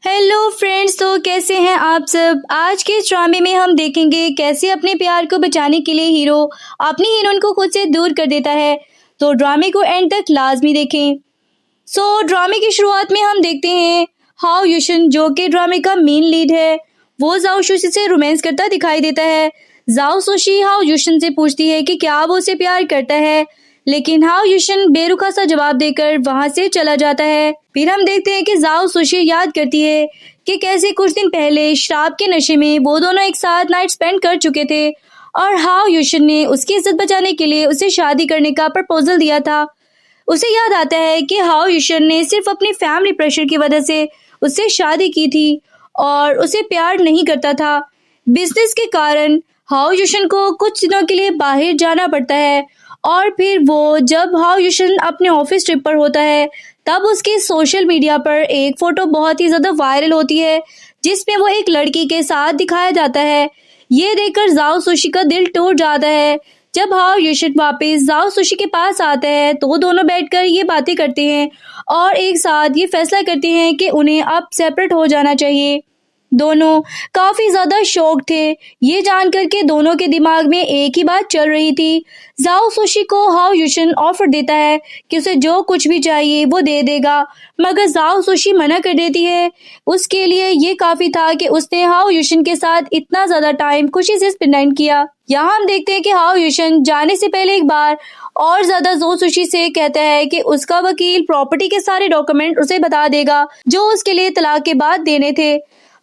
Hello friends, तो कैसे हैं आप सब। आज के इस ड्रामे में हम देखेंगे कैसे अपने प्यार को बचाने के लिए हीरो अपनी हीरोइन को खुद से दूर कर देता है। तो ड्रामे को एंड तक लाजमी देखें। ड्रामे की शुरुआत में हम देखते हैं हाओ युशन, जो कि ड्रामे का मेन लीड है, वो जाओ सुशी से रोमांस करता दिखाई देता है। जाओ सुशी हाओ युशन से पूछती है कि क्या वो उसे प्यार करता है, लेकिन हाओ युशन बेरुखा सा जवाब देकर वहां से चला जाता है। फिर हम देखते हैं कि जाओ सुशी याद करती है कि कैसे कुछ दिन पहले शराब के नशे में वो दोनों एक साथ नाइट स्पेंड कर चुके थे और हाओ युशन ने उसकी इज्जत बचाने के लिए उसे शादी करने का प्रपोजल दिया था। उसे याद आता है कि हाओ युशन ने सिर्फ अपनी फैमिली प्रेशर की वजह से उससे शादी की थी और उसे प्यार नहीं करता था। बिजनेस के कारण हाओ युशन को कुछ दिनों के लिए बाहर जाना पड़ता है और फिर वो जब हाओ युशन अपने ऑफिस ट्रिप पर होता है तब उसके सोशल मीडिया पर एक फोटो बहुत ही ज्यादा वायरल होती है जिसमें वो एक लड़की के साथ दिखाया जाता है। ये देखकर जाओ सुशी का दिल टूट जाता है। जब हाओ युशन वापस जाओ सुशी के पास आता है तो दोनों बैठकर ये बातें करते हैं और एक साथ ये फैसला करते हैं कि उन्हें अब सेपरेट हो जाना चाहिए। दोनों काफी ज्यादा शॉक थे ये जानकर के दोनों के दिमाग में एक ही बात चल रही थी। जाओ सुशी को हाओ युशन ऑफर देता है कि उसे जो कुछ भी चाहिए वो दे देगा, मगर जाओ सुशी मना कर देती है। उसके लिए ये काफी था कि उसने हाओ युशन के साथ इतना ज्यादा टाइम खुशी से स्पेंड किया। यहाँ हम देखते हैं कि हाओ युशन जाने से पहले एक बार और ज्यादा जाओ सुशी से कहता है कि उसका वकील प्रॉपर्टी के सारे डॉक्यूमेंट उसे बता देगा जो उसके लिए तलाक के बाद देने थे।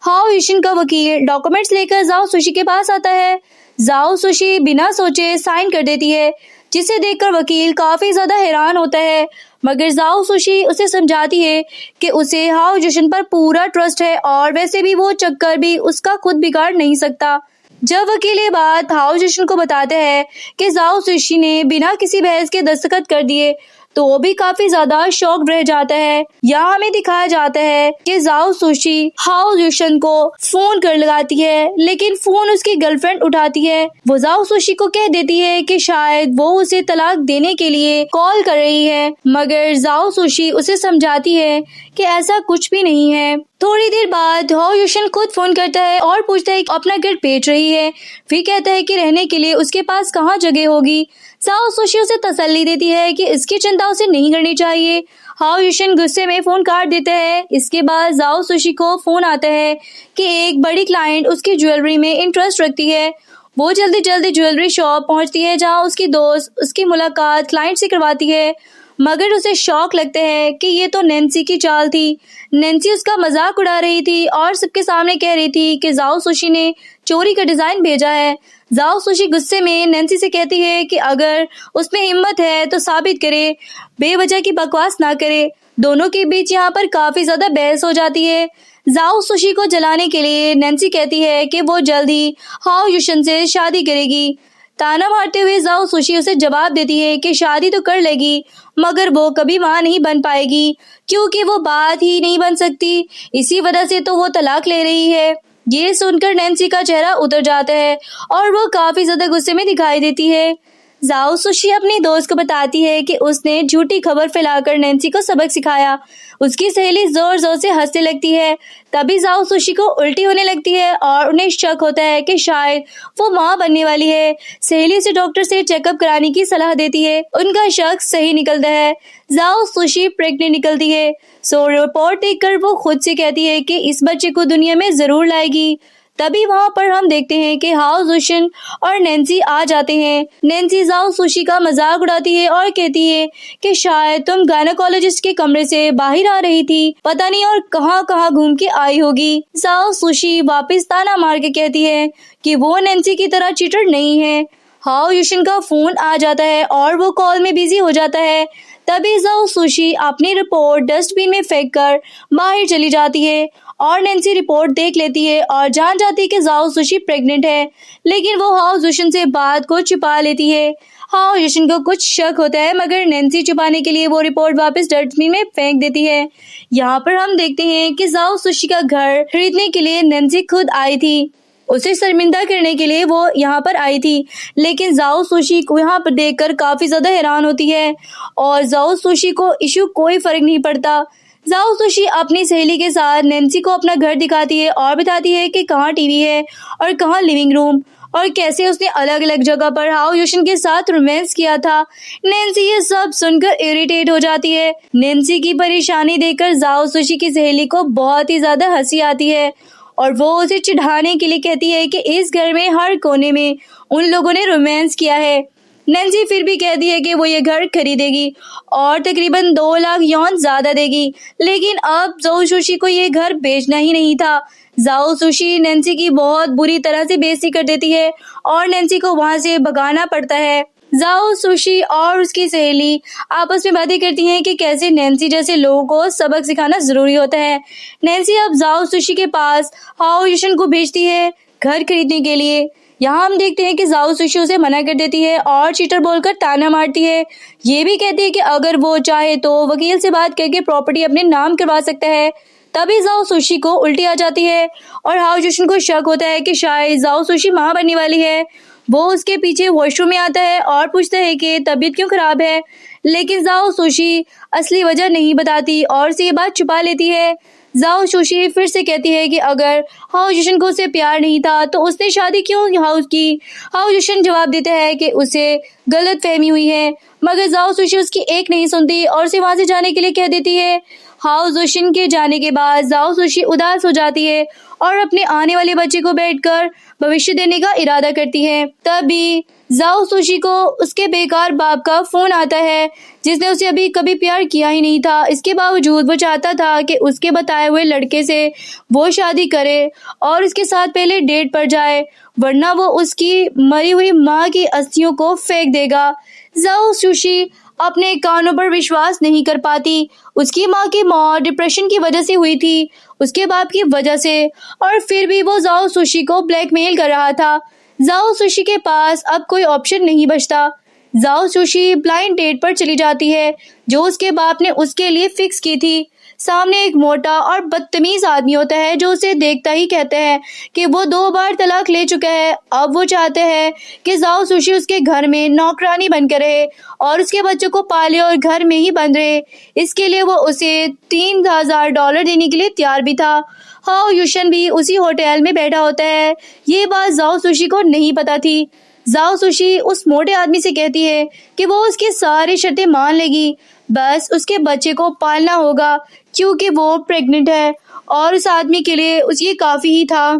हाओ युशन का वकील डॉक्यूमेंट्स लेकर जाओ सुशी के पास आता है। जाओ सुशी बिना सोचे साइन कर देती है, जिसे देखकर वकील काफी ज्यादा हैरान होता है, मगर जाओ सुशी उसे समझाती है कि उसे हाओ युशन पर पूरा ट्रस्ट है और वैसे भी वो चक्कर भी उसका खुद बिगाड़ नहीं सकता। जब वकील ये बात हाओ युशन को बताते हैं कि जाओ सुशी ने बिना किसी बहस के दस्तखत कर दिए तो वो भी काफी ज्यादा शॉक्ड रह जाता है। यहाँ हमें दिखाया जाता है कि जाओ सुशी हाओ युशन को फोन कर लगाती है, लेकिन फोन उसकी गर्लफ्रेंड उठाती है। वो जाओ सुशी को कह देती है कि शायद वो उसे तलाक देने के लिए कॉल कर रही है, मगर जाओ सुशी उसे समझाती है कि ऐसा कुछ भी नहीं है। थोड़ी देर बाद हाओ युशन खुद फोन करता है और पूछता है कि अपना घर बेच रही है। फिर कहता है कि रहने के लिए उसके पास कहाँ जगह होगी। जाओ सुशी उसे तसल्ली देती है कि इसकी चिंता उसे नहीं करनी चाहिए। हाओ युशन गुस्से में फोन काट देता है। इसके बाद जाओ सुशी को फोन आता है कि एक बड़ी क्लाइंट उसकी ज्वेलरी में इंटरेस्ट रखती है। वो जल्दी जल्दी ज्वेलरी शॉप पहुंचती है जहां उसकी दोस्त उसकी मुलाकात क्लाइंट से करवाती है, मगर उसे शौक लगता है कि ये तो नैन्सी की चाल थी। नैन्सी उसका मजाक उड़ा रही थी और सबके सामने कह रही थी कि जाओ सुशी ने चोरी का डिजाइन भेजा है। जाओ सुशी गुस्से में नैन्सी से कहती है कि अगर उसमें हिम्मत है तो साबित करे, बेवजह की बकवास ना करे। दोनों के बीच यहाँ पर काफी ज्यादा बहस हो जाती है। जाओ सुशी को जलाने के लिए नैन्सी कहती है कि वो जल्द ही हाओ युशन से शादी करेगी। ताना मारते हुए जाओ सुशी उसे जवाब देती है कि शादी तो कर लेगी, मगर वो कभी वहां नहीं बन पाएगी क्योंकि वो बात ही नहीं बन सकती, इसी वजह से तो वो तलाक ले रही है। ये सुनकर नैन्सी का चेहरा उतर जाता है और वो काफी ज्यादा गुस्से में दिखाई देती है। जाओ सुशी अपनी दोस्त को बताती है कि उसने झूठी खबर फैलाकर नैन्सी को सबक सिखाया। उसकी सहेली जोर जोर से हंसने लगती है। तभी जाओ सुशी को उल्टी होने लगती है और उन्हें शक होता है कि शायद वो मां बनने वाली है। सहेली उसे डॉक्टर से चेकअप कराने की सलाह देती है। उनका शक सही निकलता है, जाओ सुशी प्रेग्नेंट निकलती है। रिपोर्ट देखकर वो खुद से कहती है कि इस बच्चे को दुनिया में जरूर लाएगी। तभी वहाँ पर हम देखते हैं कि हाओ युशन और नैन्सी आ जाते हैं। नैन्सी जाओ सुशी का मजाक उड़ाती है और कहती है कि शायद तुम गायनेकोलॉजिस्ट के कमरे से बाहर आ रही थी, पता नहीं और कहाँ कहाँ घूम के आई होगी। जाओ सुशी वापस ताना मार के कहती है कि वो नैन्सी की तरह चीटर नहीं है। हाओ युशन का फोन आ जाता है और वो कॉल में बिजी हो जाता है। तभी जाओ सुशी अपनी रिपोर्ट डस्टबिन में फेंक कर बाहर चली जाती है और नैन्सी रिपोर्ट देख लेती है और जान जाती है कि जाओ सुशी प्रेग्नेंट है, लेकिन वो हाओ युशन से बात को छुपा लेती है। हाओ युशन को कुछ शक होता है, मगर नैन्सी छुपाने के लिए वो रिपोर्ट वापस डस्टबिन में फेंक देती है। यहाँ पर हम देखते हैं कि जाओ सुशी का घर खरीदने के लिए नैन्सी खुद आई थी। उसे शर्मिंदा करने के लिए वो यहाँ पर आई थी, लेकिन जाओ सुशी को यहाँ पर देखकर काफी ज्यादा हैरान होती है और जाओ सुशी को इशू कोई फर्क नहीं पड़ता। जाओ सुशी अपनी सहेली के साथ नैन्सी को अपना घर दिखाती है और बताती है कि कहाँ टीवी है और कहाँ लिविंग रूम और कैसे उसने अलग अलग जगह पर हाओ युशन के साथ रोमांस किया था। नैन्सी ये सब सुनकर इरिटेट हो जाती है। नैन्सी की परेशानी देखकर जाओ सुशी की सहेली को बहुत ही ज्यादा हंसी आती है और वो उसे चिढ़ाने के लिए कहती है कि इस घर में हर कोने में उन लोगों ने रोमांस किया है। नैन्सी फिर भी कहती है कि वो ये घर खरीदेगी और तकरीबन 2 लाख यौन ज्यादा देगी, लेकिन अब जाओ सुशी को ये घर बेचना ही नहीं था। जाओ सुशी नैन्सी की बहुत बुरी तरह से बेइज्जती कर देती है और नैन्सी को वहां से भगाना पड़ता है। जाओ सुशी और उसकी सहेली आपस में बातें करती हैं कि कैसे नैन्सी जैसे लोगों को सबक सिखाना जरूरी होता है। नैन्सी अब जाओ सुशी के पास हाओ युशन को भेजती है घर खरीदने के लिए। यहाँ हम देखते हैं कि जाओ सुशी उसे मना कर देती है और चीटर बोलकर ताना मारती है। ये भी कहती है कि अगर वो चाहे तो वकील से बात करके प्रॉपर्टी अपने नाम करवा सकता है। तभी जाओ सुशी को उल्टी आ जाती है और हाओ युशन को शक होता है कि शायद जाओ सुशी मां बनने वाली है। वो उसके पीछे वॉशरूम में आता है और पूछता है कि तबीयत क्यों खराब है, लेकिन जाओ सुशी असली वजह नहीं बताती और उसे ये बात छुपा लेती है। जाओ सुशी फिर से कहती है कि अगर हाओ युशन को उससे प्यार नहीं था तो उसने शादी क्यों हाउ की। हाओ युशन जवाब देता है कि उसे गलत फहमी हुई है, मगर जाओ सुशी उसकी एक नहीं सुनती और उसे वहां से जाने के लिए कह देती है। हाओ युशन के जाने के बाद जाओ सुशी उदास हो जाती है और अपने आने वाले बच्चे को बैठकर भविष्य देने का इरादा करती है। तभी जाओ सुशी को उसके बेकार बाप का फोन आता है जिसने उसे अभी कभी प्यार किया ही नहीं था। इसके बावजूद वो चाहता था कि उसके बताए हुए लड़के से वो शादी करे और उसके साथ पहले डेट पर जाए, वरना वो उसकी मरी हुई माँ की अस्थियों को फेंक देगा। जाओ सुशी अपने कानों पर विश्वास नहीं कर पाती। उसकी माँ की मौत डिप्रेशन की वजह से हुई थी, उसके बाप की वजह से, और फिर भी वो जाओ सुशी को ब्लैकमेल कर रहा था। जाओ सुशी के पास अब कोई ऑप्शन नहीं बचता। जाओ सुशी ब्लाइंड डेट पर चली जाती है जो उसके बाप ने उसके लिए फिक्स की थी। सामने एक मोटा और बदतमीज आदमी होता है जो उसे देखता ही कहता है कि वो 2 बार तलाक ले चुका है। अब वो चाहते हैं कि जाओ सुशी उसके घर में नौकरानी बनकर रहे और उसके बच्चों को पाले और घर में ही बंद रहे। इसके लिए वो उसे $3000 देने के लिए तैयार भी था। हाओ युशन भी उसी होटल में बैठा होता है। ये बात जाओ सुशी को नहीं पता थी। जाओ सुशी उस मोटे आदमी से कहती है कि वो उसकी सारी शर्तें मान लेगी, बस उसके बच्चे को पालना होगा क्योंकि वो प्रेग्नेंट है और उस आदमी के लिए ये काफी ही था।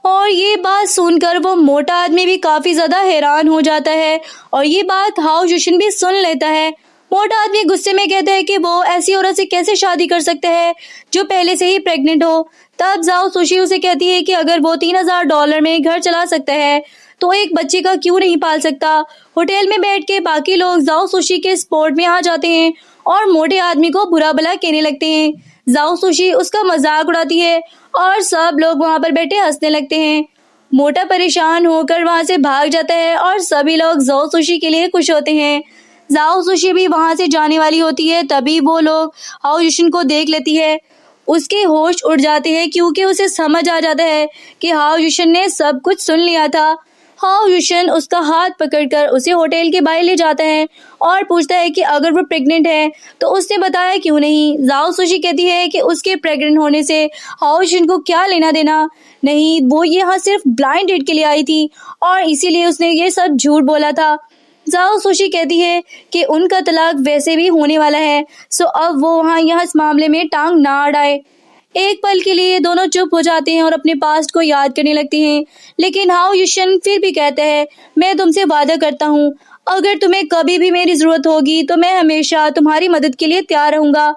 और ये बात सुनकर वो मोटा आदमी भी काफी ज्यादा हैरान हो जाता है और ये बात हाओ युशन भी सुन लेता है। मोटा आदमी गुस्से में कहता है कि वो ऐसी औरत से कैसे शादी कर सकते हैं जो पहले से ही प्रेग्नेंट हो। तब जाओ सुशी उसे कहती है कि अगर वो $3000 में घर चला सकता है तो एक बच्चे का क्यों नहीं पाल सकता। होटल में बैठ के बाकी लोग जाओ सुशी के स्पॉट में आ जाते हैं और मोटे आदमी को बुरा भला कहने लगते हैं। जाओ सुशी उसका मजाक उड़ाती है और सब लोग वहां पर बैठे हंसने लगते हैं। मोटा परेशान होकर वहां से भाग जाता है और सभी लोग जाओ सुशी के लिए खुश होते हैं। जाओ सुशी भी वहां से जाने वाली होती है, तभी वो लोग हाओ युशन को देख लेती है। उसके होश उड़ जाते हैं क्योंकि उसे समझ आ जाता है कि हाओ युशन ने सब कुछ सुन लिया था। हाओ युशन उसका हाथ पकड़कर उसे होटल के बाहर ले जाता है और पूछता है कि अगर वो प्रेग्नेंट है तो उसने बताया क्यों नहीं। जाओ सुशी कहती है कि उसके प्रेग्नेंट होने से हाओ युशन को क्या लेना देना नहीं, वो यहाँ सिर्फ ब्लाइंड डेट के लिए आई थी और इसीलिए उसने ये सब झूठ बोला था। जाओ सुशी कहती है कि उनका तलाक वैसे भी होने वाला है, सो अब वो वहाँ यहाँ इस मामले में टांग ना अड़ाए। एक पल के लिए दोनों चुप हो जाते हैं और अपने पास्ट को याद करने लगते हैं, लेकिन हाओ युशन फिर भी कहता है मैं तुमसे वादा करता हूँ अगर तुम्हें कभी भी मेरी जरूरत होगी तो मैं हमेशा तुम्हारी मदद के लिए तैयार रहूंगा।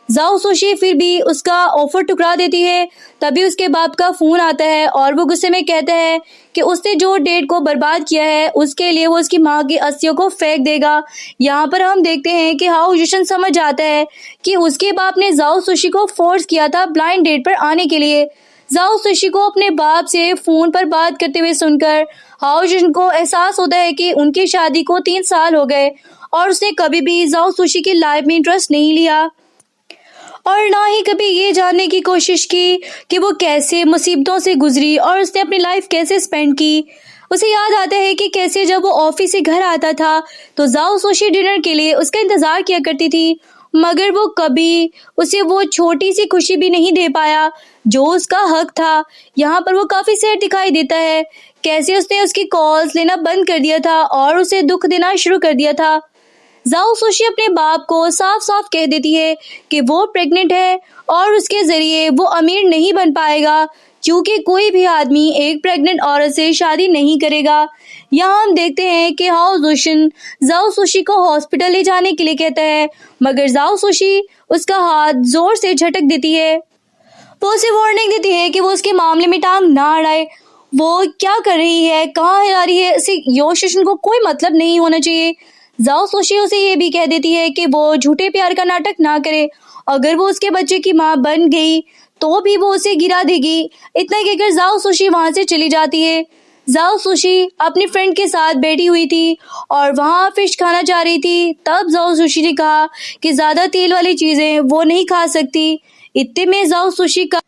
जाओ सुशी फिर भी उसका ऑफर ठुकरा देती है। तभी उसके बाप का फोन आता है और वो गुस्से में कहता है कि उसने जो डेट को बर्बाद किया है उसके लिए वो उसकी माँ की अस्थियों को फेंक देगा। यहाँ पर हम देखते हैं कि हाओ युशन समझ जाता है कि उसके बाप ने जाओ सुशी को फोर्स किया था ब्लाइंड डेट पर आने के लिए। जाओ सुशी को अपने बाप से फोन पर बात करते हुए सुनकर हाओ युशन को एहसास होता है कि उनकी शादी को 3 साल हो गए और उसने कभी भी जाओ सुशी की लाइफ में इंटरेस्ट नहीं लिया और ना ही कभी ये जानने की कोशिश की कि वो कैसे मुसीबतों से गुजरी और उसने अपनी लाइफ कैसे स्पेंड की। उसे याद आता है कि कैसे जब वो ऑफिस से घर आता था तो जाओ सुशी डिनर के लिए उसका इंतजार किया करती थी मगर वो कभी उसे वो छोटी सी खुशी भी नहीं दे पाया जो उसका हक था। यहाँ पर वो काफी सैड दिखाई देता है, कैसे उसने उसकी कॉल्स लेना बंद कर दिया था और उसे दुख देना शुरू कर दिया था। जाओ सुशी अपने बाप को साफ साफ कह देती है कि वो प्रेग्नेंट है और उसके जरिए वो अमीर नहीं बन पाएगा, क्योंकि कोई भी आदमी एक प्रेग्नेंट औरत से शादी नहीं करेगा। यहाँ हम देखते हैं कि हाओ जुशिन जाओ सुशी को हॉस्पिटल ले जाने के लिए कहता है, मगर जाओ सुशी उसका हाथ जोर से झटक देती है। वो उसे वार्निंग देती है कि वो उसके मामले में टांग ना अड़ाए। वो क्या कर रही है, कहाँ हिला रही है, इसे यो शिशन को कोई मतलब नहीं होना चाहिए। जाओ सुशी उसे ये भी कह देती है कि वो झूठे प्यार का नाटक ना करे। अगर वो उसके बच्चे की माँ बन गई तो भी वो उसे गिरा देगी। इतना कहकर जाओ सुशी वहां से चली जाती है। जाओ सुशी अपनी फ्रेंड के साथ बैठी हुई थी और वहां फिश खाना चाह रही थी। तब जाओ सुशी ने कहा कि ज्यादा तेल वाली चीजें वो नहीं खा सकती। इतने में जाओ सुशी का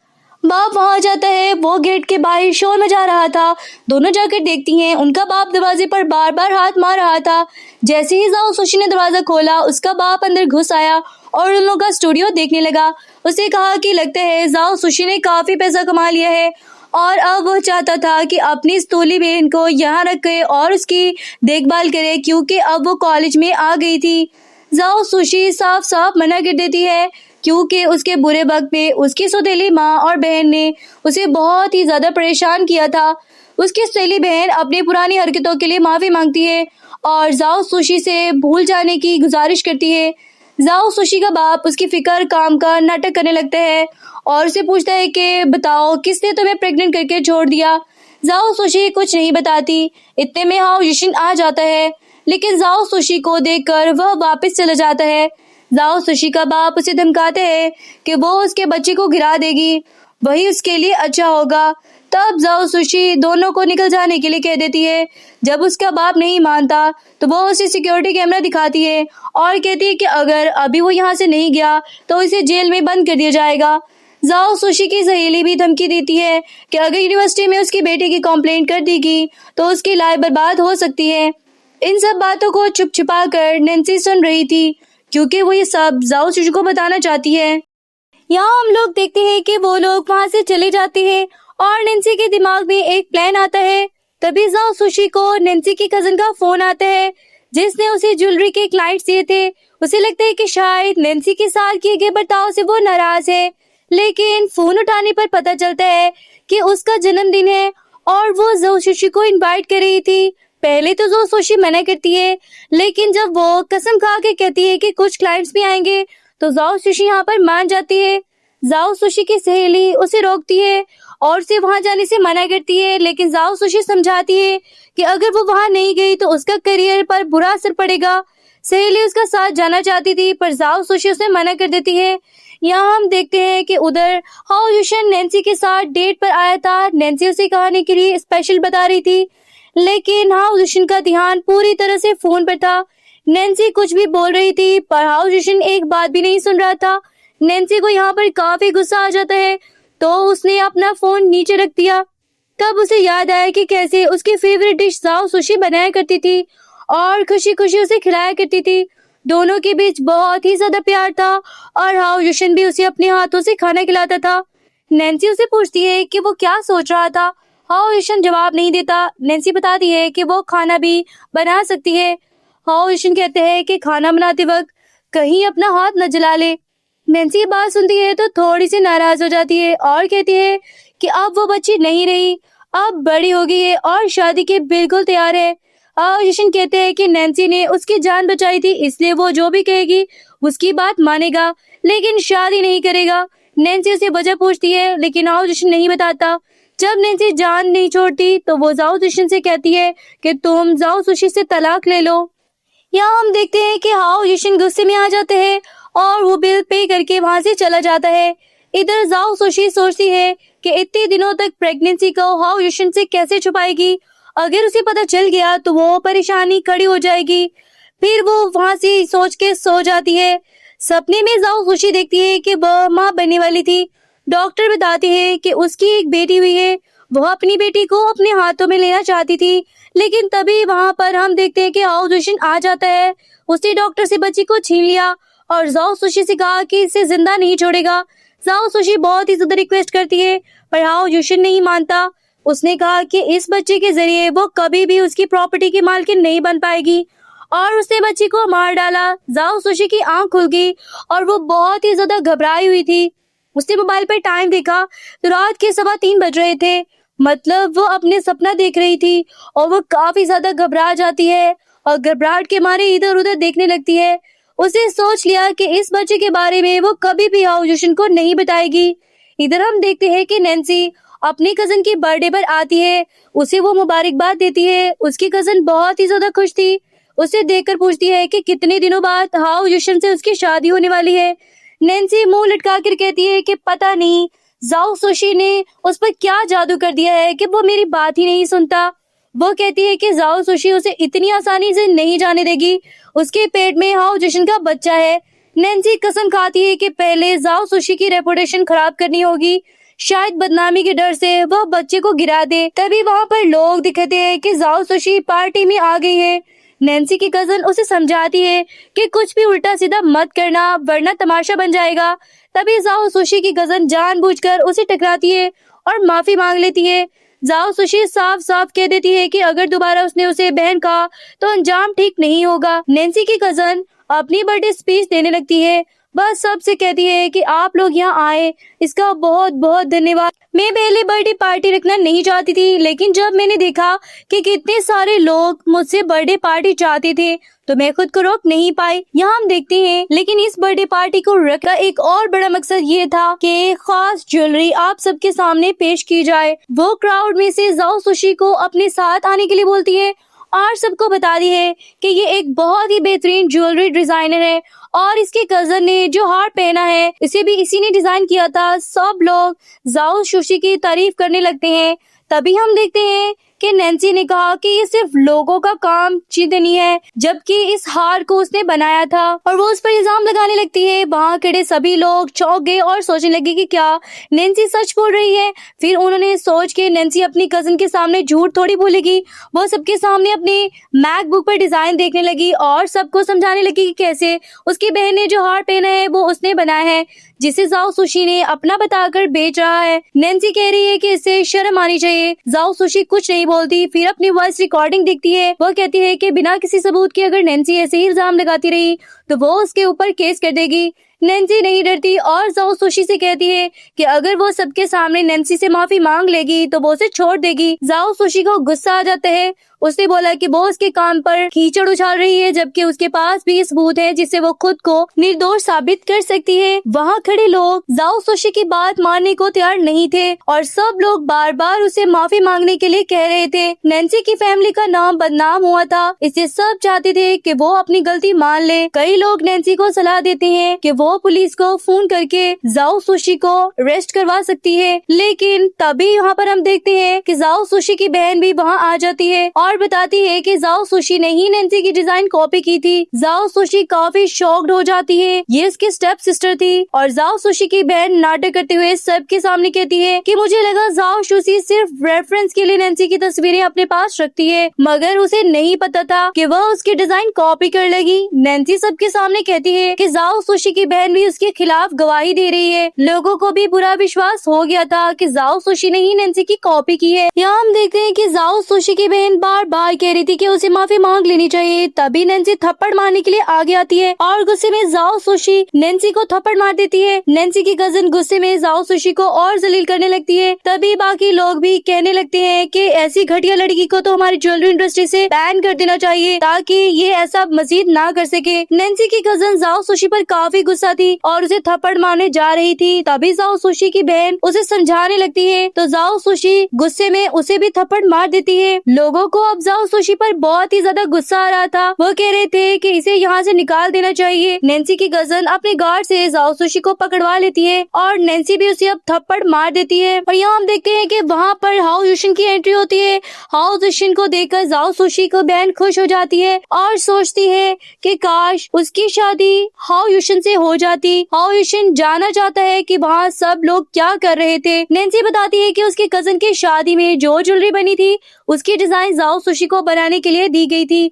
बाप वहां जाता है। वो गेट के बाहर शोर मचा रहा था। दोनों जाकर देखती हैं, उनका बाप दरवाजे पर बार बार हाथ मार रहा था। जैसे ही जाओ सुशी ने दरवाजा खोला, उसका बाप अंदर घुस आया और उन लोगों का स्टूडियो देखने लगा। उसे कहा कि लगता है जाओ सुशी ने काफी पैसा कमा लिया है और अब वह चाहता था कि अपनी स्तूली बहन को यहाँ रखे और उसकी देखभाल करे, क्योंकि अब वो कॉलेज में आ गई थी। जाओ सुशी साफ साफ मना कर देती है, क्योंकि उसके बुरे वक्त में उसकी सौतेली माँ और बहन ने उसे बहुत ही ज्यादा परेशान किया था। उसकी सौतेली बहन अपनी पुरानी हरकतों के लिए माफी मांगती है और जाओ सुशी से भूल जाने की गुजारिश करती है। जाओ सुशी का बाप उसकी फिक्र काम का नाटक करने लगता है और उसे पूछता है कि बताओ किसने तुम्हें प्रेग्नेंट करके छोड़ दिया। जाओ सुशी कुछ नहीं बताती। इतने में हाओ युशिन आ जाता है, लेकिन जाओ सुशी को देखकर वह वापस चला जाता है। जाओ सुशी का बाप उसे धमकाते हैं कि वो उसके बच्चे को गिरा देगी, वही उसके लिए अच्छा होगा। तब जाओ सुशी दोनों को निकल जाने के लिए कह देती है। जब उसका बाप नहीं मानता तो वो उसे सिक्योरिटी कैमरा दिखाती है और कहती है कि अगर अभी वो यहाँ से नहीं गया तो इसे जेल में बंद कर दिया जाएगा। जाओ सुशी की सहेली भी धमकी देती है कि अगर यूनिवर्सिटी में उसकी बेटे की कंप्लेंट कर दी गई तो उसकी लाइफ बर्बाद हो सकती है। इन सब बातों को छुप छुपा कर नैन्सी सुन रही थी, क्योंकि वो ये सब जाओ सुशी को बताना चाहती है। यहाँ हम लोग देखते हैं कि वो लोग वहाँ से चले जाते हैं और नैन्सी के दिमाग में एक प्लान आता है। तभी जाओ सुशी को नैन्सी की कजन का फोन आता है, जिसने उसे ज्वेलरी के क्लाइंट्स दिए थे। उसे लगता है कि शायद नैन्सी के साथ किए गए बर्ताव से वो नाराज है, लेकिन फोन उठाने पर पता चलता है कि उसका जन्मदिन है और वो जाओ सुशी को इनवाइट कर रही थी। पहले तो जाओ सुशी मना करती है, लेकिन जब वो कसम खा के कहती है कि कुछ क्लाइंट्स भी आएंगे तो जाओ सुशी यहाँ पर मान जाती है। जाओ सुशी की सहेली उसे रोकती है और उसे वहां जाने से मना करती है, लेकिन जाओ सुशी समझाती है कि अगर वो वहां नहीं गई तो उसका करियर पर बुरा असर पड़ेगा। सहेली उसका साथ जाना चाहती थी, पर जाओ सुशी उसे मना कर देती है। यहाँ हम देखते हैं कि उधर हाओ युशन नैन्सी के साथ डेट पर आया था। नैन्सी उसे कहानी के लिए स्पेशल बता रही थी, लेकिन हाओ युशन का ध्यान पूरी तरह से फोन पर था। नैन्सी कुछ भी बोल रही थी, पर हाओ युशन एक बात भी नहीं सुन रहा था। नैन्सी को यहाँ पर काफी गुस्सा आ जाता है, तो उसने अपना फोन नीचे रख दिया। तब उसे याद आया कि कैसे उसकी फेवरेट डिश जाओ सुशी बनाया करती थी और खुशी खुशी उसे खिलाया करती थी। दोनों के बीच बहुत ही ज्यादा प्यार था और हाओ युशन भी उसे अपने हाथों से खाना खिलाता था। नैन्सी उसे पूछती है कि वो क्या सोच रहा था। हाओ युशन जवाब नहीं देता। नैन्सी बताती है कि वो खाना भी बना सकती है। हाओ युशन कहते हैं कि खाना बनाते वक्त कहीं अपना हाथ न जला ले। नैन्सी ये बात सुनती है तो थोड़ी सी नाराज हो जाती है और कहती है कि अब वो बच्ची नहीं रही, अब बड़ी हो गई है और शादी के बिल्कुल तैयार है। हाओ युशन कहते हैं कि नैन्सी ने उसकी जान बचाई थी, इसलिए वो जो भी कहेगी उसकी बात मानेगा, लेकिन शादी नहीं करेगा। नैन्सी उसे वजह पूछती है, लेकिन हाओ युशन नहीं बताता। जब नैन्सी जान नहीं छोड़ती तो वो जाओ युशन से कहती है कि तुम जाओ सुशी से तलाक ले लो। यहाँ हम देखते हैं कि हाओ युशन गुस्से में आ जाते हैं और वो बिल पे करके वहां से चला जाता है। इधर जाओ सुशी सोचती है कि इतने दिनों तक प्रेगनेंसी को हाओ युशन से कैसे छुपाएगी। अगर उसे पता चल गया तो वो परेशानी खड़ी हो जाएगी। फिर वो वहां से सोच के सो जाती है। सपने में जाओ सुशी देखती है कि वह माँ बनने वाली थी। डॉक्टर बताते हैं कि उसकी एक बेटी हुई है। वह अपनी बेटी को अपने हाथों में लेना चाहती थी, लेकिन तभी वहां पर हम देखते हैं कि हाओ युशन आ जाता है। उसने डॉक्टर से बच्ची को छीन लिया और जाओ सुशी से कहा कि इसे जिंदा नहीं छोड़ेगा। जाओ सुशी बहुत ही ज्यादा रिक्वेस्ट करती है पर हाओ युशिन नहीं मानता। उसने कहा कि इस बच्चे के जरिए वो कभी भी उसकी प्रॉपर्टी की मालकिन नहीं बन पाएगी और उसने बच्ची को मार डाला। जाओ सुशी की आंख खुल गई और वो बहुत ही ज्यादा घबराई हुई थी। उसने मोबाइल पर टाइम देखा तो रात के 3:15 बज रहे थे। मतलब वो अपने सपना देख रही थी और वो काफी ज्यादा घबरा जाती है और घबराहट के मारे इधर उधर देखने लगती है। उसे सोच लिया कि इस बच्चे के बारे में वो कभी भी हाओ युशिन को नहीं बताएगी। इधर हम देखते हैं कि नैन्सी अपनी कजन की बर्थडे पर आती है। उसे वो मुबारकबाद देती है। उसकी कजन बहुत ही ज्यादा खुश थी। उसे देखकर पूछती है कि कितने दिनों बाद हाओ युशिन से उसकी शादी होने वाली है। नैन्सी मुंह लटका कर कहती है कि पता नहीं जाओ सुशी ने उस पर क्या जादू कर दिया है कि वो मेरी बात ही नहीं सुनता। वो कहती है कि जाओ सुशी उसे इतनी आसानी से नहीं जाने देगी। उसके पेट में हाओ युशिन का बच्चा है। नैन्सी कसम खाती है कि पहले जाओ सुशी की रेपुटेशन खराब करनी होगी। शायद बदनामी के डर से वह बच्चे को गिरा दे। तभी वहाँ पर लोग दिखते हैं कि जाओ सुशी पार्टी में आ गई है। नैन्सी की कजन उसे समझाती है कि कुछ भी उल्टा सीधा मत करना वरना तमाशा बन जाएगा। तभी जाओ सुशी की कजन जानबूझकर उसे टकराती है और माफी मांग लेती है। जाओ सुशी साफ साफ कह देती है कि अगर दोबारा उसने उसे बहन कहा तो अंजाम ठीक नहीं होगा। नैन्सी की कजन अपनी बर्थडे स्पीच देने लगती है। बस सबसे कहती है कि आप लोग यहाँ आए इसका बहुत बहुत धन्यवाद। मैं पहले बर्थडे पार्टी रखना नहीं चाहती थी लेकिन जब मैंने देखा कि कितने सारे लोग मुझसे बर्थडे पार्टी चाहते थे तो मैं खुद को रोक नहीं पाई। यहाँ हम देखते हैं लेकिन इस बर्थडे पार्टी को रखा एक और बड़ा मकसद ये था कि खास ज्वेलरी आप सबके सामने पेश की जाए। वो क्राउड में से जाओ सुशी को अपने साथ आने के लिए बोलती है और सबको बताती है कि ये एक बहुत ही बेहतरीन ज्वेलरी डिजाइनर है और इसके कजन ने जो हार पहना है इसे भी इसी ने डिजाइन किया था। सब लोग जाओ सुशी की तारीफ करने लगते हैं। तभी हम देखते हैं कि नैन्सी ने कहा कि ये सिर्फ लोगों का काम चींदनी है जबकि इस हार को उसने बनाया था और वो उस पर इल्जाम लगाने लगती है। वहाँ खड़े सभी लोग चौंक गए और सोचने लगे कि क्या नैन्सी सच बोल रही है। फिर उन्होंने सोच के नैन्सी अपनी कजन के सामने झूठ थोड़ी बोलेगी। वो सबके सामने अपने मैकबुक पर डिजाइन देखने लगी और सबको समझाने लगी कि कैसे उसकी बहन ने जो हार पहना है वो उसने बनाया है जिसे जाओ सुशी ने अपना बताकर बेच रहा है। नैन्सी कह रही है कि इसे शर्म आनी चाहिए। जाओ सुशी कुछ नहीं बोलती। फिर अपनी वॉइस रिकॉर्डिंग देखती है। वो कहती है कि बिना किसी सबूत के अगर नैन्सी ऐसे ही इल्जाम लगाती रही तो वो उसके ऊपर केस कर देगी। नैन्सी नहीं डरती और जाओ सुशी से कहती है कि अगर वो सबके सामने नैन्सी से माफी मांग लेगी तो वो उसे छोड़ देगी। जाओ सुशी को गुस्सा आ जाता है। उसने बोला कि वो उसके काम पर कीचड़ उछाल रही है जबकि उसके पास भी सबूत है जिससे वो खुद को निर्दोष साबित कर सकती है। वहाँ खड़े लोग जाओ सुशी की बात मानने को तैयार नहीं थे और सब लोग बार बार उसे माफी मांगने के लिए कह रहे थे। नैन्सी की फैमिली का नाम बदनाम हुआ था इसलिए सब चाहते थे कि वो अपनी गलती मान ले। कई लोग नैन्सी को सलाह देते हैं कि वो पुलिस को फोन करके जाओ सुशी को अरेस्ट करवा सकती है लेकिन तभी यहाँ पर हम देखते हैं कि जाओ सुशी की बहन भी वहाँ आ जाती है और बताती है कि जाओ सुशी ने ही नैन्सी की डिजाइन कॉपी की थी। जाओ सुशी काफी शॉक्ड हो जाती है। ये उसकी स्टेप सिस्टर थी और जाओ सुशी की बहन नाटक करते हुए सबके सामने कहती है कि मुझे लगा जाओ सुशी सिर्फ रेफरेंस के लिए नैन्सी की तस्वीरें अपने पास रखती है मगर उसे नहीं पता था कि वह उसकी डिजाइन कॉपी कर लेगी। नैन्सी सबके सामने कहती है कि जाओ सुशी की बहन भी उसके खिलाफ गवाही दे रही है। लोगों को भी बुरा विश्वास हो गया था कि जाओ सुशी ने ही नैन्सी की कॉपी की है। यहाँ हम देखते हैं कि जाओ सुशी की बहन बार बार कह रही थी कि उसे माफी मांग लेनी चाहिए। तभी नैन्सी थप्पड़ मारने के लिए आगे आती है और गुस्से में जाओ सुशी नैन्सी को थप्पड़ मार देती है। नैन्सी की कजन गुस्से में जाओ सुशी को और जलील करने लगती है। तभी बाकी लोग भी कहने लगते हैं कि ऐसी घटिया लड़की को तो हमारी ज्वेलरी इंडस्ट्री से बैन कर देना चाहिए ताकि ये ऐसा मजीद ना कर सके। नैन्सी की कजन जाओ सुशी पर काफी गुस्सा थी और उसे थप्पड़ मारने जा रही थी। तभी जाओ सुशी की बहन उसे समझाने लगती है तो जाओ सुशी गुस्से में उसे भी थप्पड़ मार देती है। लोगों को अब जाओ सुशी पर बहुत ही ज्यादा गुस्सा आ रहा था। वो कह रहे थे कि इसे यहाँ से निकाल देना चाहिए। नैन्सी की कजन अपने गार्ड से जाओ सुशी को पकड़वा लेती है और नैन्सी भी उसे अब थप्पड़ मार देती है। और यहाँ हम देखते हैं कि वहाँ पर हाओ युशिन की एंट्री होती है। हाओ युशिन को देखकर जाओ सुशी को बहन खुश हो जाती है और सोचती है कि काश उसकी शादी हाओ युशिन से हो जाती। हाओ युशिन जानना चाहता है कि वहाँ सब लोग क्या कर रहे थे। नैन्सी बताती है कि उसके कजन की शादी में जो ज्वेलरी बनी थी उसकी डिजाइन जाओ सुशी को बनाने के लिए दी गई थी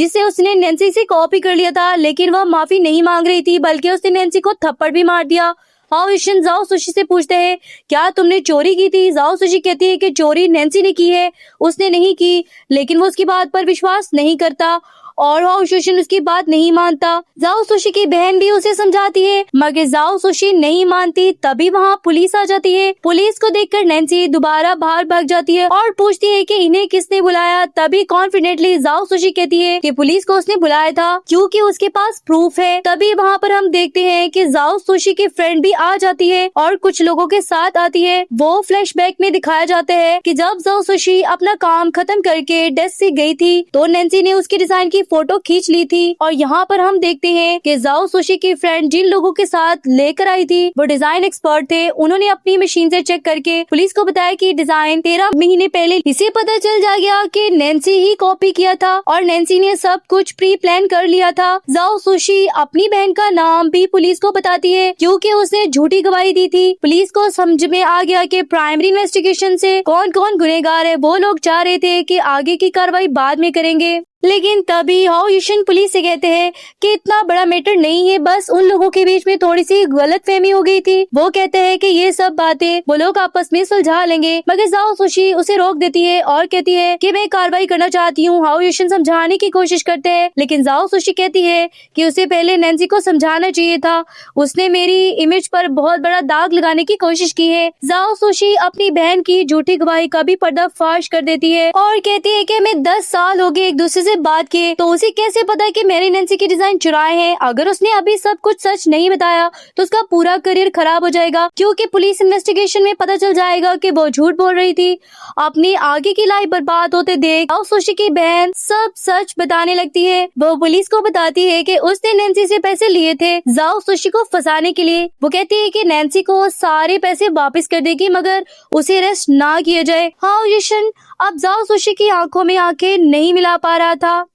जिसे उसने नैन्सी से कॉपी कर लिया था, लेकिन वह माफी नहीं मांग रही थी बल्कि उसने नैन्सी को थप्पड़ भी मार दिया। हाओ युशन जाओ सुशी से पूछते हैं, क्या तुमने चोरी की थी? जाओ सुशी कहती है कि चोरी नैन्सी ने की है, उसने नहीं की। लेकिन वो उसकी बात पर विश्वास नहीं करता और हाओ युशन उसकी बात नहीं मानता। जाओ सुशी की बहन भी उसे समझाती है, मगर जाओ सुशी नहीं मानती। तभी वहाँ पुलिस आ जाती है। पुलिस को देखकर नैन्सी दोबारा बाहर भाग जाती है और पूछती है कि इन्हें किसने बुलाया। तभी कॉन्फिडेंटली जाओ सुशी कहती है कि पुलिस को उसने बुलाया था क्योंकि उसके पास प्रूफ है। तभी वहाँ पर हम देखते हैं कि जाओ सुशी की फ्रेंड भी आ जाती है और कुछ लोगों के साथ आती है। वो फ्लैशबैक में दिखाया जाता है कि जब जाओ सुशी अपना काम खत्म करके डेस्क से गई थी तो नैन्सी ने उसकी डिजाइन की फोटो खींच ली थी। और यहाँ पर हम देखते हैं कि जाओ सुशी की फ्रेंड जिन लोगों के साथ लेकर आई थी वो डिजाइन एक्सपर्ट थे। उन्होंने अपनी मशीन से चेक करके पुलिस को बताया कि डिजाइन 13 महीने पहले इसे पता चल जा गया कि नैन्सी ही कॉपी किया था और नैन्सी ने सब कुछ प्री प्लान कर लिया था। जाओ सुशी अपनी बहन का नाम भी पुलिस को बताती है क्योंकि उसने झूठी गवाही दी थी। पुलिस को समझ में आ गया कि प्राइमरी इन्वेस्टिगेशन से कौन कौन गुनहगार है। वो लोग चाह रहे थे कि आगे की कार्रवाई बाद में करेंगे, लेकिन तभी हाओ युशन पुलिस से कहते हैं कि इतना बड़ा मैटर नहीं है, बस उन लोगों के बीच में थोड़ी सी गलतफहमी हो गई थी। वो कहते हैं कि ये सब बातें वो लोग आपस में सुलझा लेंगे, मगर जाओ सुशी उसे रोक देती है और कहती है कि मैं कार्रवाई करना चाहती हूँ। हाओ युशन समझाने की कोशिश करते हैं, लेकिन जाओ सुशी कहती है कि उसे पहले नैन्सी को समझाना चाहिए था, उसने मेरी इमेज पर बहुत बड़ा दाग लगाने की कोशिश की है। जाओ सुशी अपनी बहन की झूठी गवाही का भी पर्दाफाश कर देती है और कहती है कि मैं 10 साल हो गए एक दूसरे से बात किए, तो उसे कैसे पता कि मैंने नैन्सी की डिजाइन चुराए हैं? अगर उसने अभी सब कुछ सच नहीं बताया तो उसका पूरा करियर खराब हो जाएगा क्योंकि पुलिस इन्वेस्टिगेशन में पता चल जाएगा कि वो झूठ बोल रही थी। अपनी आगे की लाइफ बर्बाद होते देख जाओ सुशी की बहन सब सच बताने लगती है। वो पुलिस को बताती है कि उसने नैन्सी से पैसे लिए थे जाओ सुशी को फंसाने के लिए। वो कहती है कि नैन्सी को सारे पैसे वापस कर देगी मगर उसे अरेस्ट ना किया जाए। हाओ युशन अब जाओ सुशी की आंखों में आंखें नहीं मिला पा रहा था।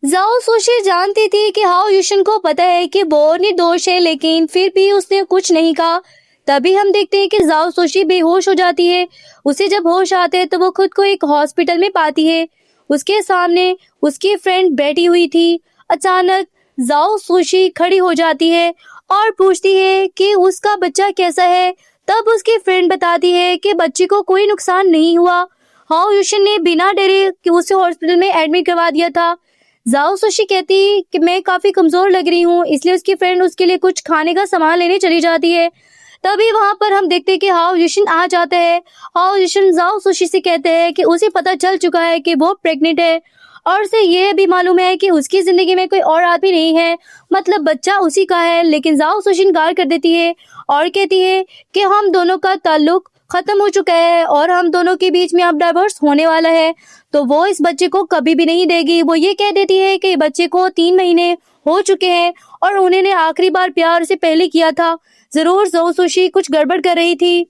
जाओ सुशी जानती थी कि हाओ युशन को पता है कि वो निर्दोष है, लेकिन फिर भी उसने कुछ नहीं कहा। तभी हम देखते हैं कि जाओ सुशी बेहोश हो जाती है। उसे जब होश आते हैं तो वो खुद को एक हॉस्पिटल में पाती है। उसके सामने उसकी फ्रेंड बैठी हुई थी। अचानक जाओ सुशी खड़ी हो जाती है और पूछती है कि उसका बच्चा कैसा है। तब उसकी फ्रेंड बताती है कि बच्चे को कोई नुकसान नहीं हुआ। हाओ युशन ने बिना डरे कि उसे हॉस्पिटल में एडमिट करवा दिया था। जाओ सुशी कहती कि मैं काफी कमजोर लग रही हूँ, इसलिए उसकी फ्रेंड उसके लिए कुछ खाने का सामान लेने चली जाती है। तभी वहाँ पर हम देखते हैं कि हाओ युशन आ जाता है। हाओ युशन जाओ सुशी से कहते हैं कि उसे पता चल चुका है कि वो प्रेग्नेंट है और उसे ये भी मालूम है कि उसकी जिंदगी में कोई और आदमी नहीं है, मतलब बच्चा उसी का है। लेकिन जाओ सुशी इनकार कर देती है और कहती है कि हम दोनों का ताल्लुक खत्म हो चुका है और हम दोनों के बीच में अब डाइवोर्स होने वाला है, तो वो इस बच्चे को कभी भी नहीं देगी। वो ये कह देती है कि बच्चे को 3 महीने हो चुके हैं और उन्होंने आखिरी बार प्यार से पहले किया था। जरूर जाओ सुशी कुछ गड़बड़ कर रही थी।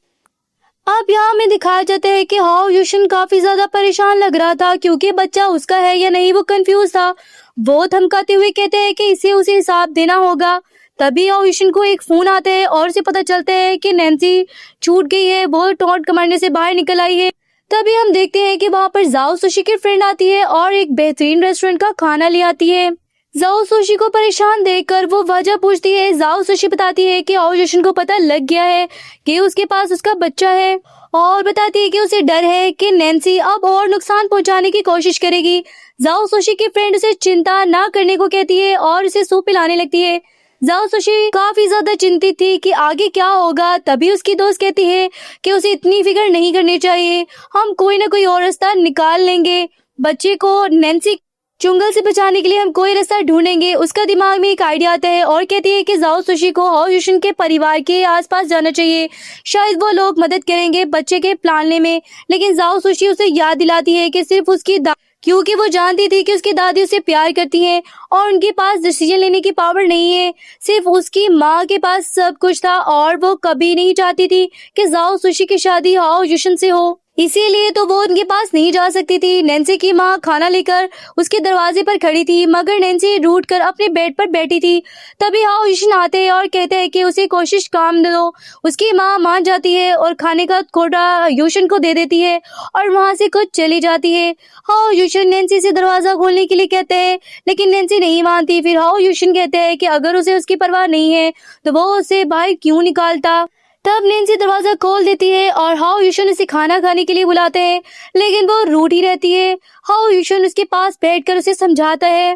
अब यहाँ हमें दिखाया जाता है कि हाओ युशन काफी ज्यादा परेशान लग रहा था क्योंकि बच्चा उसका है या नहीं वो कंफ्यूज था। वो धमकाते हुए कहते हैं कि इसे उसे हिसाब देना होगा। तभी हाओ युशन को एक फोन आता है और उसे पता चलता है कि नैन्सी छूट गई है, वो टॉन्ट कमाने से बाहर निकल आई है। तभी हम देखते हैं कि वहाँ पर जाओ सुशी की फ्रेंड आती है और एक बेहतरीन रेस्टोरेंट का खाना ले आती है। जाओ सुशी को परेशान देखकर वो वजह पूछती है। जाओ सुशी बताती है कि हाओ युशन को पता लग गया है कि उसके पास उसका बच्चा है और बताती है कि उसे डर है कि नैन्सी अब और नुकसान पहुंचाने की कोशिश करेगी। जाओ सुशी की फ्रेंड उसे चिंता ना करने को कहती है और उसे सूप पिलाने लगती है। जाओ सुशी काफी ज्यादा चिंतित थी कि आगे क्या होगा। तभी उसकी दोस्त कहती है कि उसे इतनी फिक्र नहीं करनी चाहिए, हम कोई ना कोई और रास्ता निकाल लेंगे। बच्चे को नैन्सी चुंगल से बचाने के लिए हम कोई रास्ता ढूंढेंगे। उसका दिमाग में एक आइडिया आता है और कहती है कि जाओ सुशी को हाओ युशन के परिवार के आसपास जाना चाहिए, शायद वो लोग मदद करेंगे बच्चे के पालने में। लेकिन जाओ सुशी उसे याद दिलाती है कि सिर्फ उसकी क्योंकि वो जानती थी कि उसकी दादी उसे प्यार करती हैं और उनके पास डिसीजन लेने की पावर नहीं है, सिर्फ उसकी माँ के पास सब कुछ था और वो कभी नहीं चाहती थी कि जाओ सुशी की शादी हाओ युशन से हो। इसीलिए तो वो उनके पास नहीं जा सकती थी। नैन्सी की माँ खाना लेकर उसके दरवाजे पर खड़ी थी, मगर नैन्सी रूठ कर अपने बेड पर बैठी थी। तभी हाओ युशिन आते हैं और कहते हैं कि उसे कोशिश काम दो। उसकी माँ मान जाती है और खाने का कोटा युशिन को दे देती है और वहाँ से खुद चली जाती है। हाओ युशिन नैन्सी से दरवाजा खोलने के लिए कहते हैं, लेकिन नैन्सी नहीं मानती। फिर हाओ युशिन कहते हैं कि अगर उसे उसकी परवाह नहीं है तो वो उसे बाहर क्यों निकालता। तब नैन्सी दरवाजा खोल देती है और हाओ युशिन उसे खाना खाने के लिए बुलाते हैं, लेकिन वो रूठी रहती है। हाओ युशिन उसके पास बैठकर उसे समझाता है,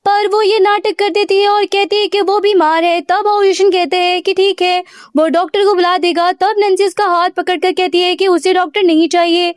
पर वो ये नाटक कर देती है और कहती है कि वो बीमार है। तब हाओ युशिन कहते हैं कि ठीक है, वो डॉक्टर को बुला देगा। तब नैन्सी उसका हाथ पकड़कर कहती है कि उसे डॉक्टर नहीं चाहिए।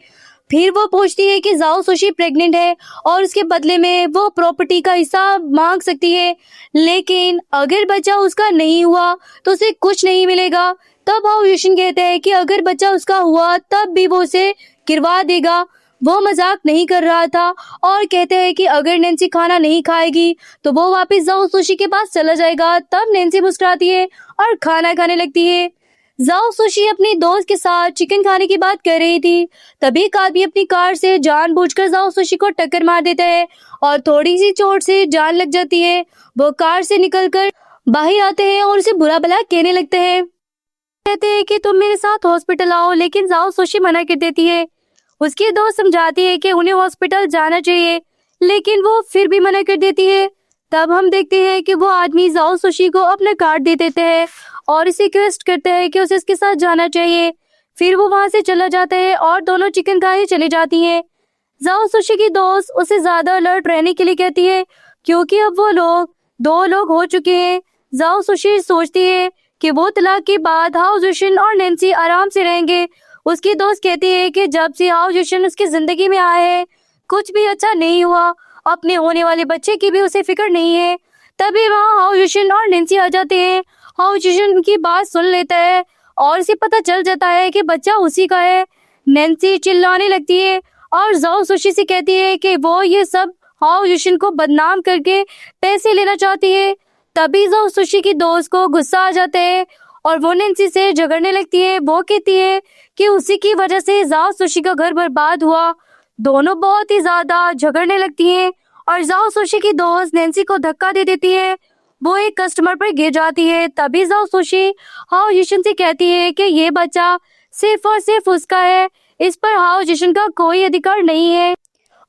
फिर वो पूछती है कि जाओ सुशी प्रेग्नेंट है और उसके बदले में वो प्रॉपर्टी का हिस्सा मांग सकती है, लेकिन अगर बच्चा उसका नहीं हुआ तो उसे कुछ नहीं मिलेगा। तब हाओ युशिन कहते हैं कि अगर बच्चा उसका हुआ तब भी वो उसे गिरवा देगा। वो मजाक नहीं कर रहा था और कहते हैं कि अगर नैन्सी खाना नहीं खाएगी तो वो वापस जाओ सुशी के पास चला जाएगा। तब नैन्सी मुस्कुराती है और खाना खाने लगती है। जाओ सुशी अपने दोस्त के साथ चिकन खाने की बात कर रही थी। तभी एक आदमी अपनी कार से जानबूझकर जाओ सुशी को टक्कर मार देता है और थोड़ी सी चोट से जान लग जाती है। वो कार से निकलकर बाहर आते हैं और उसे बुरा भला कहने लगते हैं। कहते हैं कि तुम मेरे साथ हॉस्पिटल आओ, लेकिन जाओ सुशी मना कर देती है। उसकी दोस्त समझाती है कि उन्हें हॉस्पिटल जाना चाहिए, लेकिन वो फिर भी मना कर देती है। तब हम देखते हैं कि वो आदमी जाओ सुशी को अपना कार्ड दे देते हैं और इसे रिक्वेस्ट करते हैं कि उसे इसके साथ जाना चाहिए। फिर वो वहां से चला जाता है और दोनों चिकन खाने चली जाती हैं। जाओ सुशी की दोस्त उसे ज्यादा अलर्ट रहने के लिए कहती है, क्योंकि अब वो लोग 2 लोग हो चुके हैं। जाओ सुशी सोचती है कि वो तलाक के बाद हाओ युशिन और नैन्सी आराम से रहेंगे। उसकी दोस्त कहती है कि जब से हाओ युशिन उसकी जिंदगी में आए हैं कुछ भी अच्छा नहीं हुआ, अपने होने वाले बच्चे की भी उसे फिक्र नहीं है। तभी वहाँ हाओ युशिन और नैन्सी आ जाते हैं। हाओ युशिन की बात सुन लेता है और उसे पता चल जाता है कि बच्चा उसी का है। नैन्सी चिल्लाने लगती है और जाओ सुशी से कहती है कि वो ये सब हाओ युशिन को बदनाम करके पैसे लेना चाहती है। तभी जाओ सुशी की दोस्त को गुस्सा आ जाता है और वो नैन्सी से झगड़ने लगती है। वो कहती है कि उसी की वजह से जाओ सुशी का घर बर्बाद हुआ। दोनों बहुत ही ज्यादा झगड़ने लगती हैं और जाओ सुशी की दोस्त नैन्सी को धक्का दे देती है। वो एक कस्टमर पर गिर जाती है। तभी जाओ सुशी हाओ युशिन से कहती है कि ये बच्चा सिर्फ और सिर्फ उसका है, इस पर हाओ युशिन का कोई अधिकार नहीं है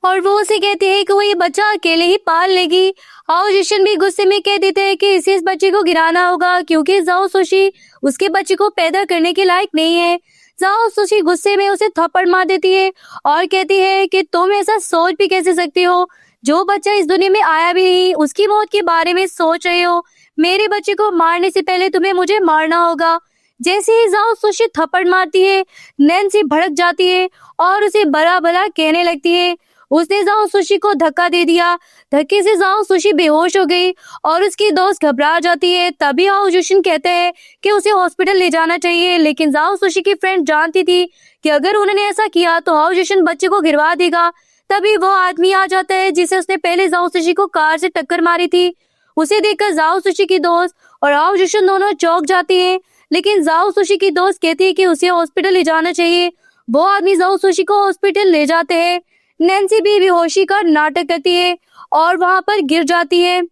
और वो उसे कहती है कि वो ये बच्चा अकेले ही पाल लेगी। हाओ युशिन भी गुस्से में कह देते हैं कि इसे इस बच्चे को गिराना होगा, क्योंकि जाओ सुशी उसके बच्चे को पैदा करने के लायक नहीं है। जाओ सुशी गुस्से में उसे थप्पड़ मार देती है और कहती है कि तुम ऐसा सोच भी कैसे सकती हो, जो बच्चा इस दुनिया में आया भी नहीं उसकी मौत के बारे में सोच रहे हो। मेरे बच्चे को मारने से पहले तुम्हें मुझे मारना होगा। जैसे ही जाओ सुशी थप्पड़ मारती है, नैन्सी भड़क जाती है और उसे बड़ा भला कहने लगती है। उसने जाओ सुशी को धक्का दे दिया। धक्के से जाओ सुशी बेहोश हो गई और उसकी दोस्त घबरा जाती है। तभी हाओ युशिन कहते हैं कि उसे हॉस्पिटल ले जाना चाहिए, लेकिन जाओ सुशी की फ्रेंड जानती थी कि अगर उन्होंने ऐसा किया तो हाओ युशिन बच्चे को गिरवा देगा। तभी वो आदमी आ जाता है जिसे उसने पहले जाओ सुशी को कार से टक्कर मारी थी। उसे देखकर जाओ सुशी की दोस्त और हाओ युशिन दोनों चौंक जाती हैं, लेकिन जाओ सुशी की दोस्त कहती है कि उसे हॉस्पिटल ले जाना चाहिए। वो आदमी जाओ सुशी को हॉस्पिटल ले जाते हैं। नैन्सी भी बेहोशी का नाटक करती है और वहां पर गिर जाती है।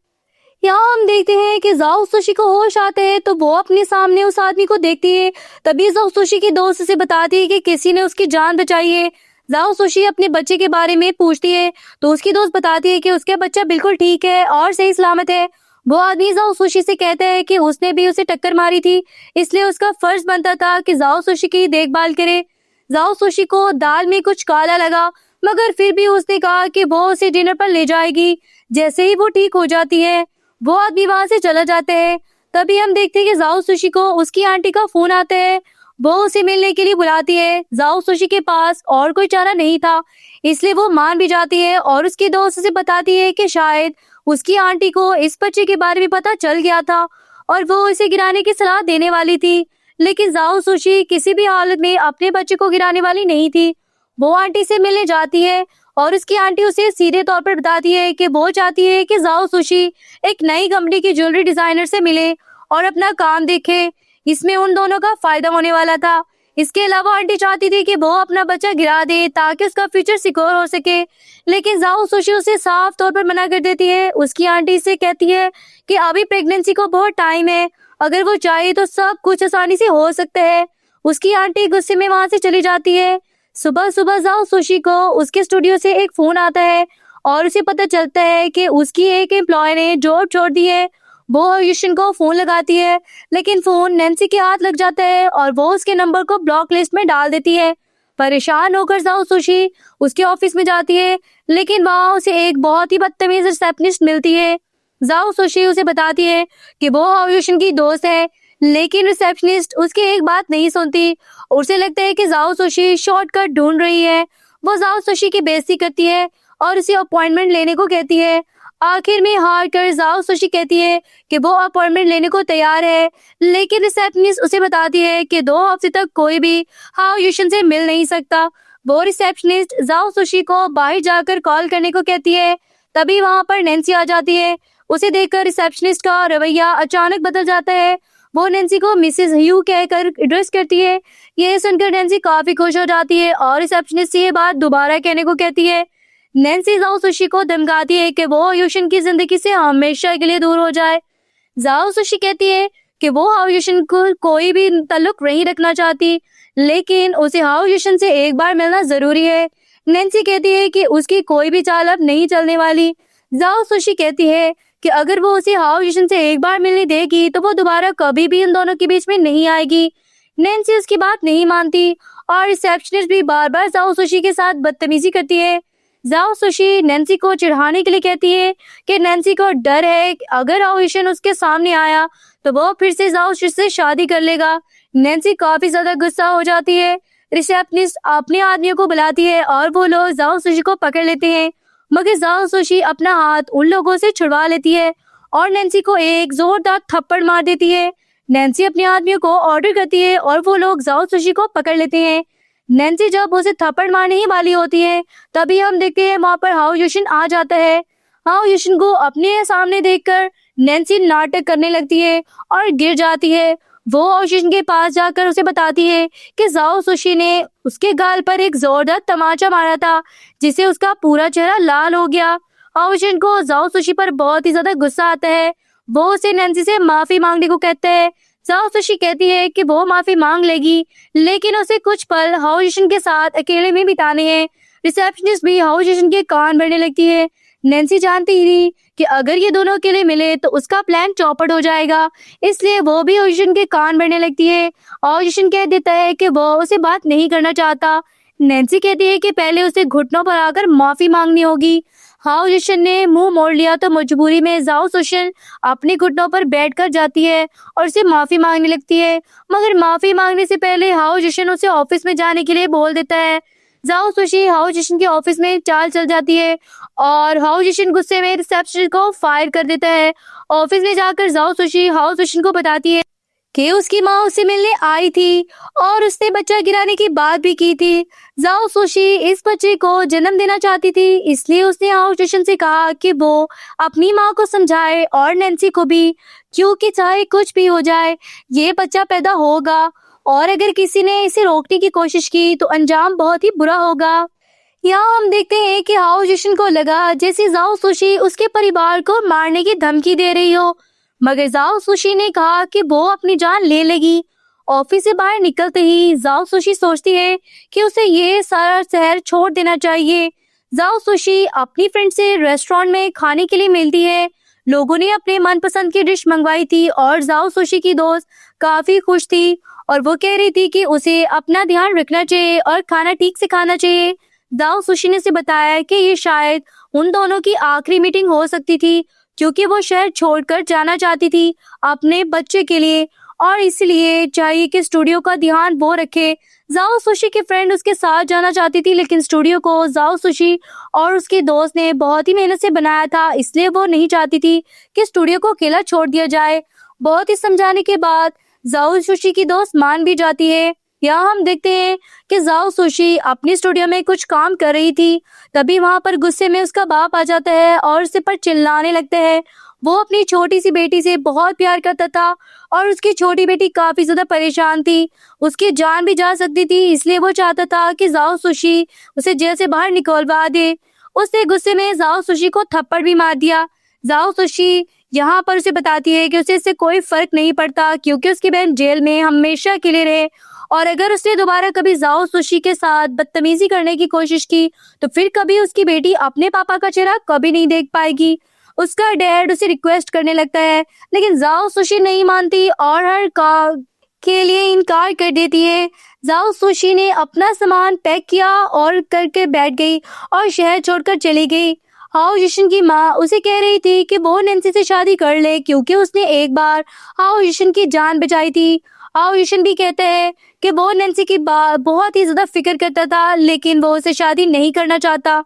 यहाँ हम देखते हैं कि जाओ सुशी को होश आते हैं तो वो अपने सामने उस आदमी को देखती है। तभी जाओ सुशी की दोस्त से बताती है कि किसी ने उसकी जान बचाई है। जाओ सुशी अपने बच्चे के बारे में पूछती है तो उसकी दोस्त बताती है कि उसका बच्चा बिल्कुल ठीक है और सही सलामत है। वो आदमी जाओ सुशी से कहता है कि उसने भी उसे टक्कर मारी थी, इसलिए उसका फर्ज बनता था कि जाओ सुशी की देखभाल करे। जाओ सुशी को दाल में कुछ काला लगा, मगर फिर भी उसने कहा कि वो उसे डिनर पर ले जाएगी। जैसे ही वो ठीक हो जाती है वो आदमी वहां से चला जाते हैं। तभी हम देखते हैं कि जाओ सुशी को उसकी आंटी का फोन आता है। वो उसे मिलने के लिए बुलाती है। जाओ सुशी के पास और कोई चारा नहीं था, इसलिए वो मान भी जाती है और उसकी दोस्त से बताती है कि शायद उसकी आंटी को इस बच्चे के बारे में पता चल गया था और वो इसे गिराने की सलाह देने वाली थी, लेकिन जाओ सुशी किसी भी हालत में अपने बच्चे को गिराने वाली नहीं थी। वो आंटी से मिलने जाती है और उसकी आंटी उसे सीधे तौर पर बताती है कि वो चाहती है कि जाओ सुशी एक नई कंपनी की ज्वेलरी डिजाइनर से मिले और अपना काम देखे। इसमें उन दोनों का फायदा होने वाला था। इसके अलावा आंटी चाहती थी कि वो अपना बच्चा गिरा दे ताकि उसका फ्यूचर सिक्योर हो सके, लेकिन जाओ सुशी उसे साफ तौर पर मना कर देती है। उसकी आंटी से कहती है कि अभी प्रेगनेंसी को बहुत टाइम है, अगर वो चाहे तो सब कुछ आसानी से हो सकता है। उसकी आंटी गुस्से में वहां से चली जाती है। सुबह सुबह जाओ सुशी को उसके स्टूडियो से एक फोन आता है और उसे पता चलता है कि उसकी एक एम्प्लॉय ने जॉब छोड़ दी है। वो युशन को फोन लगाती है, लेकिन फोन नैन्सी के हाथ लग जाता है और वो उसके नंबर को ब्लॉक लिस्ट में डाल देती है। परेशान होकर जाओ सुशी उसके ऑफिस में जाती है, लेकिन वहाँ उसे एक बहुत ही बदतमीज रिसेप्शनिस्ट मिलती है। जाओ सुशी उसे बताती है कि वो युशन की दोस्त है, लेकिन रिसेप्शनिस्ट उसकी एक बात नहीं सुनती। उसे लगता है कि जाओ सुशी शॉर्टकट ढूंढ रही है। वो जाओ सुशी की बेइज्जती करती है और उसे अपॉइंटमेंट लेने को कहती है। आखिर में हार कर जाओ सुशी कहती है कि वो अपॉइंटमेंट लेने को तैयार है, लेकिन रिसेप्शनिस्ट उसे बताती है कि 2 हफ्ते तक कोई भी हाउ युशन से मिल नहीं सकता। वो रिसेप्शनिस्ट जाओ सुशी को बाहर जाकर कॉल करने को कहती है। तभी वहां पर नैन्सी आ जाती है। उसे देखकर रिसेप्शनिस्ट का रवैया अचानक बदल जाता है। वो नैन्सी को मिसेस ह्यू कहकर एड्रेस करती है। ये सुनकर नैन्सी काफी खुश हो जाती है और रिसेप्शनिस्ट से ये बात दोबारा कहने को कहती है। नैन्सी जाओ सुशी को धमकाती है कि वो युशन की जिंदगी से हमेशा के लिए दूर हो जाए। जाओ सुशी कहती है कि वो हाउ युशन को कोई भी ताल्लुक नहीं रखना चाहती, लेकिन उसे हाउ युशन से एक बार मिलना जरूरी है। नैन्सी कहती है कि उसकी कोई भी चाल अब नहीं चलने वाली। जाओ सुशी कहती है कि अगर वो उसे हाउ युशन से एक बार मिलने देगी तो वो दोबारा कभी भी इन दोनों के बीच में नहीं आएगी। नैन्सी उसकी बात नहीं मानती और रिसेप्शनिस्ट भी बार बार जाओ सुशी के साथ बदतमीजी करती है। जाओ सुशी नैन्सी को चिढ़ाने के लिए कहती है कि नैन्सी को डर है कि अगर हाउ युशन उसके सामने आया तो वो फिर से जाओ सुशी से शादी कर लेगा। नैन्सी काफी ज्यादा गुस्सा हो जाती है। रिसेप्शनिस्ट अपने आदमियों को बुलाती है और वो लोग जाओ सुशी को पकड़ लेते हैं, मगर जाओ सुशी अपना हाथ उन लोगों से छुड़वा लेती है और नैन्सी को एक जोरदार थप्पड़ मार देती है। नैन्सी अपने आदमियों को ऑर्डर करती है और वो लोग जाओ सुशी को पकड़ लेते हैं। नैन्सी जब उसे थप्पड़ मारने ही वाली होती है, तभी हम देखते हैं वहां पर हाउ युशन आ जाता है। हाउ युशन को अपने सामने देखकर नैन्सी नाटक करने लगती है और गिर जाती है। वो हाउ युशन के पास जाकर उसे बताती है कि जाओ सुशी ने उसके गाल पर एक जोरदार तमाचा मारा था, जिससे उसका पूरा चेहरा लाल हो गया। हाउ युशन को जाओ सुशी पर बहुत ही ज्यादा गुस्सा आता है। वो उसे नैन्सी से माफी मांगने को कहता है। जाओ सुशी कहती है कि वो माफी मांग लेगी, लेकिन उसे कुछ पल हाउ युशन के साथ अकेले में बिताने हैं। रिसेप्शनिस्ट भी हाउ युशन के कान भरने लगती है। नैन्सी जानती थी कि अगर ये दोनों अकेले मिले तो उसका प्लान चौपट हो जाएगा, इसलिए वो भी हाउ युशन के कान भरने लगती है। हाउ युशन कह देता है कि वो उसे बात नहीं करना चाहता। नैन्सी कहती है कि पहले उसे घुटनों पर आकर माफी मांगनी होगी। हाउ युशन ने मुंह मोड़ लिया तो मजबूरी में जाओ सुशी अपने घुटनों पर बैठकर जाती है और उसे माफी मांगने लगती है, मगर माफी मांगने से पहले हाउ युशन उसे ऑफिस में जाने के लिए बोल देता है। जाओ सुशी हाउ युशन के ऑफिस में चाल चल जाती है और हाउ युशन गुस्से में रिसेप्शनिस्ट को फायर कर देता है। ऑफिस में जाकर जाओ सुशी हाउ युशन को बताती है कि उसकी माँ उसे मिलने आई थी और उसने बच्चा गिराने की बात भी की थी। जाओ सुशी इस बच्चे को जन्म देना चाहती थी, इसलिए उसने हाउ युशन से कहा कि वो अपनी माँ को समझाए और नैन्सी को भी, क्योंकि चाहे कुछ भी हो जाए ये बच्चा पैदा होगा और अगर किसी ने इसे रोकने की कोशिश की तो अंजाम बहुत ही बुरा होगा। यहाँ हम देखते हैं कि हाउ युशन को लगा जैसे जाओ सुशी उसके परिवार को मारने की धमकी दे रही हो, मगर जाओ सुशी ने कहा कि वो अपनी जान ले लेगी। ऑफिस से बाहर निकलते ही जाओ सुशी सोचती है कि उसे ये सारा शहर छोड़ देना चाहिए। जाओ सुशी अपनी फ्रेंड से रेस्टोरेंट में खाने के लिए मिलती है। लोगों ने अपने मनपसंद की डिश मंगवाई थी और जाओ सुशी की दोस्त काफी खुश थी और वो कह रही थी कि उसे अपना ध्यान रखना चाहिए और खाना ठीक से खाना चाहिए। जाओ सुशी ने उसे बताया कि ये शायद उन दोनों की आखिरी मीटिंग हो सकती थी, क्योंकि वो शहर छोड़कर जाना चाहती थी अपने बच्चे के लिए और इसलिए चाहिए कि स्टूडियो का ध्यान वो रखे। जाओ सुशी की फ्रेंड उसके साथ जाना चाहती थी, लेकिन स्टूडियो को जाओ सुशी और उसके दोस्त ने बहुत ही मेहनत से बनाया था, इसलिए वो नहीं चाहती थी कि स्टूडियो को अकेला छोड़ दिया जाए। बहुत ही समझाने के बाद जाओ सुशी की दोस्त मान भी जाती है। यहाँ हम देखते हैं कि जाओ सुशी अपनी स्टूडियो में कुछ काम कर रही थी, तभी वहां पर गुस्से में उसका बाप आ जाता है और उसे पर चिल्लाने लगता है। वो अपनी छोटी सी बेटी से बहुत प्यार करता था और उसकी छोटी बेटी काफी ज्यादा परेशान थी। उसकी जान भी जा सकती थी, इसलिए वो चाहता था कि जाओ सुशी उसे जेल से बाहर निकलवा दे। उसने गुस्से में जाओ सुशी को थप्पड़ भी मार दिया। जाओ सुशी यहाँ पर उसे बताती है कि उसे इससे कोई फर्क नहीं पड़ता, क्योंकि उसकी बहन जेल में हमेशा के लिए रहे, और अगर उसने दोबारा कभी जाओ सुशी के साथ बदतमीजी करने की कोशिश की तो फिर कभी उसकी बेटी अपने पापा का चेहरा कभी नहीं देख पाएगी। उसका डैड उसे रिक्वेस्ट करने लगता है, लेकिन जाओ सुशी नहीं मानती और हर काम के लिए इनकार कर देती है। जाओ सुशी ने अपना सामान पैक किया और करके बैठ गई और शहर छोड़कर चली गई। हाओ युशन की माँ उसे कह रही थी कि वो नैन्सी से शादी कर ले, क्योंकि उसने एक बार हाओ युशन की जान बचाई थी। हाओ युशन भी कहता है कि वो नैन्सी की बहुत ही ज्यादा फिक्र करता था, लेकिन वो उसे शादी नहीं करना चाहता।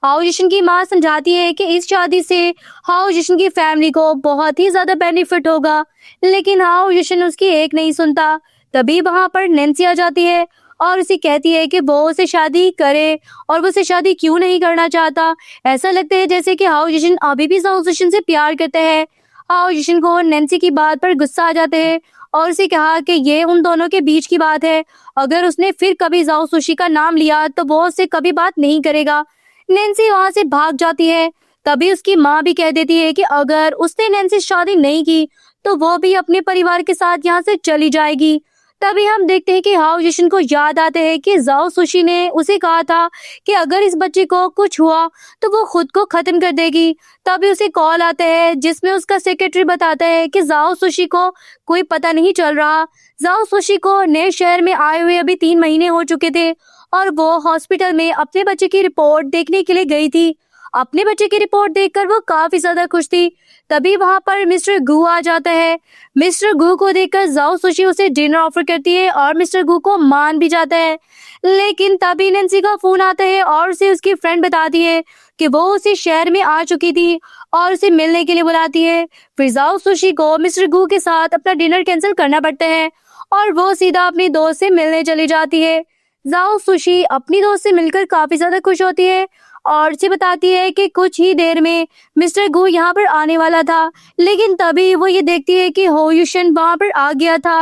हाओ युशन की माँ समझाती है कि इस शादी से हाओ युशन की फैमिली को बहुत ही ज्यादा बेनिफिट होगा, लेकिन हाओ युशन उसकी एक नहीं सुनता। तभी वहां पर नैन्सी आ जाती है और उसे कहती है कि वो उसे शादी करे, और वो उसे शादी क्यों नहीं करना चाहता। ऐसा लगता है जैसे कि हाओ युशन अभी भी जाओ सुशी से प्यार करते हैं। हाओ युशन को नैन्सी की बात पर गुस्सा आ जाते हैं और उसे कहा कि ये उन दोनों के बीच की बात है, अगर उसने फिर कभी जाओ सुशी का नाम लिया तो वो उससे कभी बात नहीं करेगा। नैन्सी वहां से भाग जाती है। तभी उसकी माँ भी कह देती है कि अगर उसने नैन्सी से शादी नहीं की तो वो भी अपने परिवार के साथ यहाँ से चली जाएगी। तभी हम देखते हैं कि हाओ युशन को याद आते हैं कि जाओ सुशी ने उसे कहा था कि अगर इस बच्चे को कुछ हुआ तो वो खुद को खत्म कर देगी। तभी उसे कॉल आता है जिसमें उसका सेक्रेटरी बताता है कि जाओ सुशी को कोई पता नहीं चल रहा। जाओ सुशी को नए शहर में आए हुए अभी 3 महीने हो चुके थे और वो हॉस्पिटल में अपने बच्चे की रिपोर्ट देखने के लिए गई थी। अपने बच्चे की रिपोर्ट देखकर वो काफी ज्यादा खुश थी। तभी वहां पर मिस्टर गू आ जाता है। मिस्टर गू को देखकर जाओ सुशी उसे डिनर ऑफर करती है और मिस्टर गू को मान भी जाता है, लेकिन तभी नैन्सी का फोन आता है और उसे उसकी फ्रेंड बताती है कि वो उसे शहर में आ चुकी थी और उसे मिलने के लिए बुलाती है। फिर जाओ सुशी को मिस्टर गू के साथ अपना डिनर कैंसिल करना पड़ता है और वो सीधा अपनी दोस्त से मिलने चली जाती है। जाओ सुशी अपनी दोस्त से मिलकर काफी ज्यादा खुश होती है और उसे बताती है कि कुछ ही देर में मिस्टर गू यहाँ पर आने वाला था, लेकिन तभी वो ये देखती है कि हाओ युशन वहां पर आ गया था।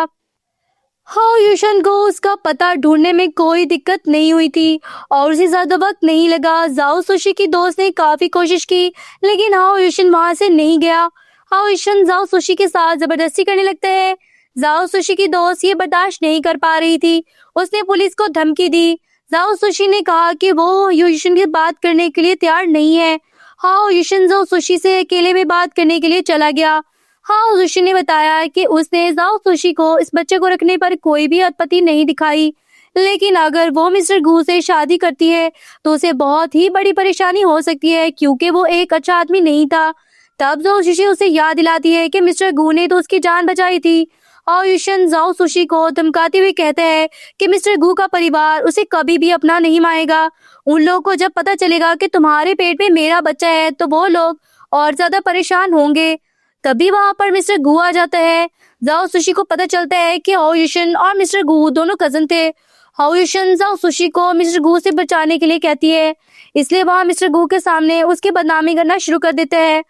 हाओ युशन को उसका पता ढूंढने में कोई दिक्कत नहीं हुई थी और उसे ज्यादा वक्त नहीं लगा। जाओ सुशी की दोस्त ने काफी कोशिश की, लेकिन हाओ युशन वहां से नहीं गया। हाओ युशन जाओ सुशी के साथ जबरदस्ती करने लगता है। जाओ सुशी की दोस्त ये बर्दाश्त नहीं कर पा रही थी, उसने पुलिस को धमकी दी। जाओ सुशी ने कहा कि वो युशन की बात करने के लिए तैयार नहीं है। हाओ युशन जाओ सुशी से अकेले में बात करने के लिए चला गया। हाओ युशन ने बताया कि उसने जाओ सुशी को इस बच्चे को रखने पर कोई भी आपत्ति नहीं दिखाई, लेकिन अगर वो मिस्टर गू से शादी करती है तो उसे बहुत ही बड़ी परेशानी हो सकती है, क्योंकि वो एक अच्छा आदमी नहीं था। तब जाओ सुशी उसे याद दिलाती है कि मिस्टर गू ने तो उसकी जान बचाई थी। हाओ युशन जाओ सुशी को धमकाते हुए कहते हैं कि मिस्टर गू का परिवार उसे कभी भी अपना नहीं मानेगा। उन लोगों को जब पता चलेगा कि तुम्हारे पेट में मेरा बच्चा है तो वो लोग और ज्यादा परेशान होंगे। तभी वहां पर मिस्टर गू आ जाता है। जाओ सुशी को पता चलता है कि हाओ युशन और मिस्टर गू दोनों कजन थे। हाओ युशन जाओ सुशी को मिस्टर गू से बचाने के लिए कहती है, इसलिए वहां मिस्टर गू के सामने उसकी बदनामी करना शुरू कर देते हैं।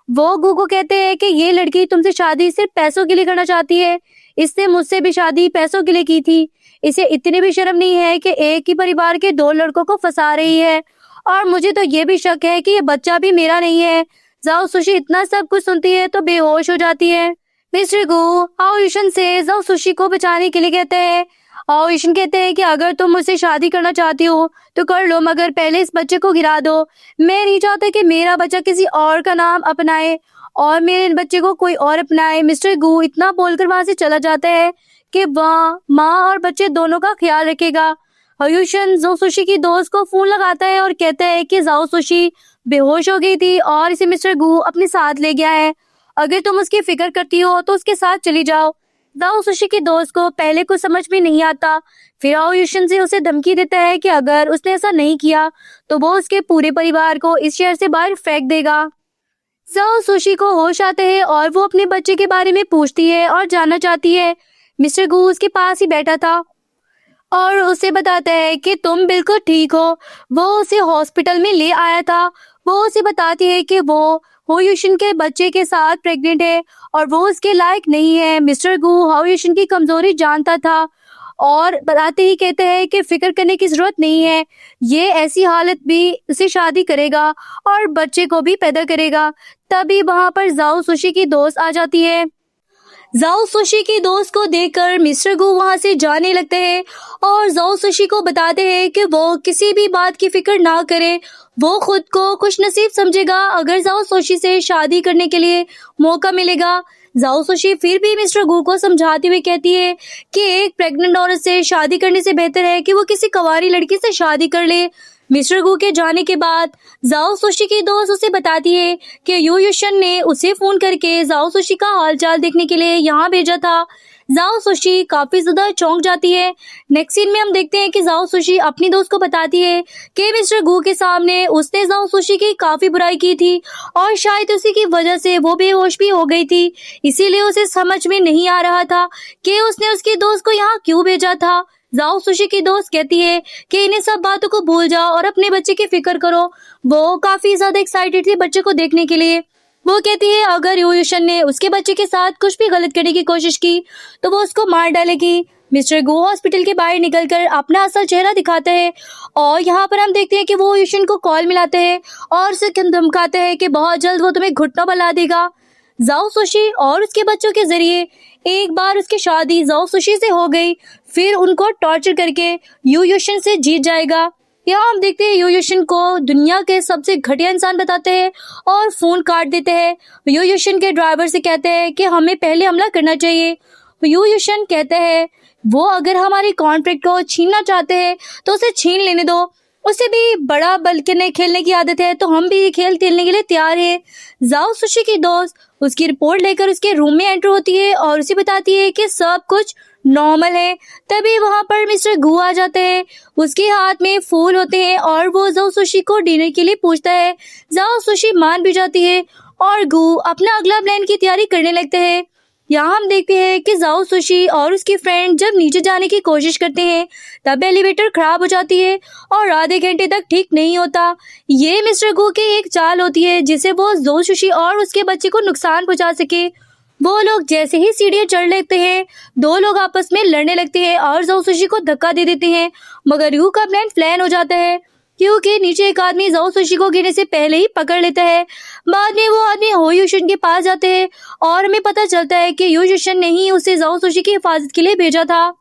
वो गू को कहते हैं कि ये लड़की तुमसे शादी सिर्फ पैसों के लिए करना चाहती है, इसने मुझसे भी शादी पैसों के लिए की थी। इसे इतनी भी शर्म नहीं है कि एक ही परिवार के 2 लड़कों को फंसा रही है, और मुझे तो ये भी शक है कि ये बच्चा भी मेरा नहीं है। जाओ सुशी इतना सब कुछ सुनती है तो बेहोश हो जाती है। मिस्टर गू हाओ युशन से जाओ सुशी को बचाने के लिए कहते हैं। हाओ युशन कहते हैं कि अगर तुम मुझसे शादी करना चाहती हो तो कर लो, मगर पहले इस बच्चे को गिरा दो। मैं नहीं चाहता कि मेरा बच्चा किसी और का नाम अपनाए और मेरे बच्चे को कोई और अपनाए। मिस्टर गू इतना बोलकर वहां से चला जाता है कि वह माँ और बच्चे दोनों का ख्याल रखेगा। हाओ युशन जाओ सुशी की दोस्त को फोन लगाता है और कहता है कि जाओ सुशी बेहोश हो गई थी और इसे मिस्टर गू अपने साथ ले गया है। अगर तुम उसकी फिक्र करती हो तो उसके साथ चली जाओ। जाओ सुशी की दोस्त को पहले कुछ समझ में नहीं आता। फिर हाओ युशन से उसे धमकी देता है कि अगर उसने ऐसा नहीं किया तो वो उसके पूरे परिवार को इस शहर से बाहर फेंक देगा। जाओ सुशी को होश आते हैं और वो अपने बच्चे के बारे में पूछती है और जानना चाहती है। मिस्टर गू उसके पास ही बैठा था और उसे बताता है कि तुम बिल्कुल ठीक हो। वो उसे हॉस्पिटल में ले आया था। वो उसे बताती है कि वो हो यूशन के बच्चे के साथ प्रेग्नेंट है और वो उसके लायक नहीं है। मिस्टर गू हो यूशन की कमजोरी जानता था और बताते ही कहते हैं कि फिक्र करने की जरूरत नहीं है, ये ऐसी हालत भी उसे शादी करेगा और बच्चे को भी पैदा करेगा। तभी वहां पर जाओ सुशी की दोस्त आ जाती है। जाओ सुशी की दोस्त को देखकर मिस्टर गू वहां से जाने लगते हैं और जाओ सुशी को बताते हैं कि वो किसी भी बात की फिक्र ना करे, वो खुद को खुशनसीब समझेगा अगर जाओ सुशी से शादी करने के लिए मौका मिलेगा। जाओ सुशी फिर भी मिस्टर गू को समझाते हुए कहती है कि एक प्रेग्नेंट औरत से शादी करने से बेहतर है कि वो किसी कुंवारी लड़की से शादी कर ले। मिस्टर गू के जाने के बाद जाओ सुशी की दोस्त उसे बताती है कि यू युशन ने उसे फोन करके जाओ सुशी का हालचाल देखने के लिए यहाँ भेजा था। जाओ सुशी काफी ज्यादा चौंक जाती है। नेक्स्ट सीन में हम देखते हैं कि जाओ सुशी अपनी दोस्त को बताती है कि मिस्टर गू के सामने उसने जाओ सुशी की काफी बुराई की थी और शायद उसी की वजह से वो बेहोश भी हो गई थी, इसीलिए उसे समझ में नहीं आ रहा था कि उसने उसकी दोस्त को यहाँ क्यों भेजा था। जाओ सुशी की दोस्त कहती है कि इन्हें सब बातों को भूल जाओ और अपने बच्चे की फिक्र करो। वो काफी ज्यादा एक्साइटेड थी बच्चे को देखने के लिए। वो कहती है अगर यू युशन ने उसके बच्चे के साथ कुछ भी गलत करने की कोशिश की तो वो उसको मार डालेगी। मिस्टर गो हॉस्पिटल के बाहर निकलकर अपना असल चेहरा दिखाते हैं और यहाँ पर हम देखते हैं कि वो युशन को कॉल मिलाते हैं और उसे धमकाते हैं कि बहुत जल्द वो तुम्हें घुटना बना देगा। जाओ सुशी और उसके बच्चों के जरिए एक बार उसकी शादी जाओ सुशी से हो गई, फिर उनको टॉर्चर करके यू युशन से जीत जाएगा। यहाँ हम देखते हैं यू युशन को दुनिया के सबसे घटिया इंसान बताते हैं और फोन काट देते हैं। यू युशन के ड्राइवर से कहते हैं कि हमें पहले हमला करना चाहिए। यू युशन कहते हैं वो अगर हमारे कॉन्ट्रैक्ट को छीनना चाहते हैं तो उसे छीन लेने दो, उसे भी बड़ा बल्कि खेलने की आदत है तो हम भी ये खेल खेलने के लिए तैयार है। जाओ सुशी की दोस्त उसकी रिपोर्ट लेकर उसके रूम में एंटर होती है और उसे बताती है कि सब कुछ नॉर्मल है। तभी वहां पर मिस्टर गू आ जाते हैं, उसके हाथ में फूल होते हैं और वो जाओ सुशी को डिनर के लिए पूछता है। जाओ सुशी मान भी जाती है और गू अपना अगला प्लान की तैयारी करने लगते हैं। यहाँ हम देखते हैं कि जाओ सुशी और उसकी फ्रेंड जब नीचे जाने की कोशिश करते हैं तब एलिवेटर खराब हो जाती है और आधे घंटे तक ठीक नहीं होता। ये मिस्टर गू की एक चाल होती है जिसे वो जाओ सुशी और उसके बच्चे को नुकसान पहुंचा सके। वो लोग जैसे ही सीढ़ियां चढ़ लेते हैं दो लोग आपस में लड़ने लगते हैं और जाओ सुशी को धक्का दे देते हैं, मगर यू का प्लान फ्लैन हो जाता है क्योंकि नीचे एक आदमी जाओ सुशी को गिरने से पहले ही पकड़ लेता है। बाद में वो आदमी हो युशन के पास जाते हैं और हमें पता चलता है कि यू युशन ने ही उसे जाओ सुशी की हिफाजत के लिए भेजा था।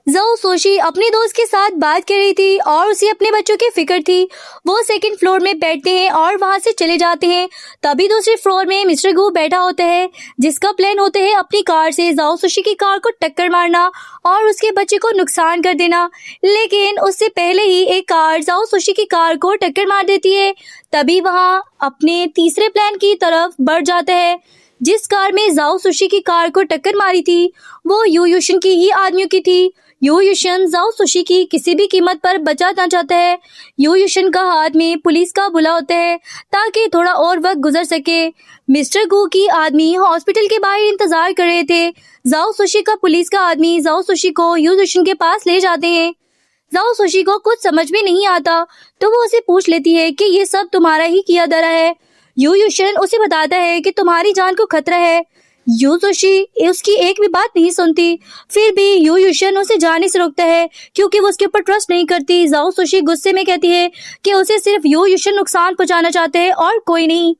जाओ सुशी अपने दोस्त के साथ बात कर रही थी और उसे अपने बच्चों की फिक्र थी। वो सेकंड फ्लोर में बैठते हैं और वहां से चले जाते हैं। तभी दूसरे फ्लोर में मिस्टर गू बैठा होता है जिसका प्लान होता है अपनी कार से जाओ सुशी की कार को टक्कर मारना और उसके बच्चे को नुकसान कर देना, लेकिन उससे पहले ही एक कार जाओ सुशी की कार को टक्कर मार देती है। तभी वहां अपने तीसरे प्लान की तरफ बढ़ जाता है। जिस कार में जाओ सुशी की कार को टक्कर मारी थी वो यू युशन की ही आदमियों की थी। यू युशन जाओ सुशी की किसी भी कीमत पर बचाना चाहता है। यू युशन का हाथ में पुलिस का बुला होता है ताकि थोड़ा और वक्त गुजर सके। मिस्टर गू की आदमी हॉस्पिटल के बाहर इंतजार कर रहे थे। जाओ सुशी का पुलिस का आदमी जाओ सुशी को यू युशन के पास ले जाते हैं। जाओ सुशी को कुछ समझ में नहीं आता तो वो उसे पूछ लेती है कि ये सब तुम्हारा ही किया धरा है। यू युशन उसे बताता है कि तुम्हारी जान को खतरा है। यू सुशी उसकी एक भी बात नहीं सुनती, फिर भी यू युशन उसे जाने से रोकता है क्योंकि वो उसके ऊपर ट्रस्ट नहीं करती। जाओ सुशी गुस्से में कहती है कि उसे सिर्फ यू युशन नुकसान पहुंचाना चाहते हैं और कोई नहीं।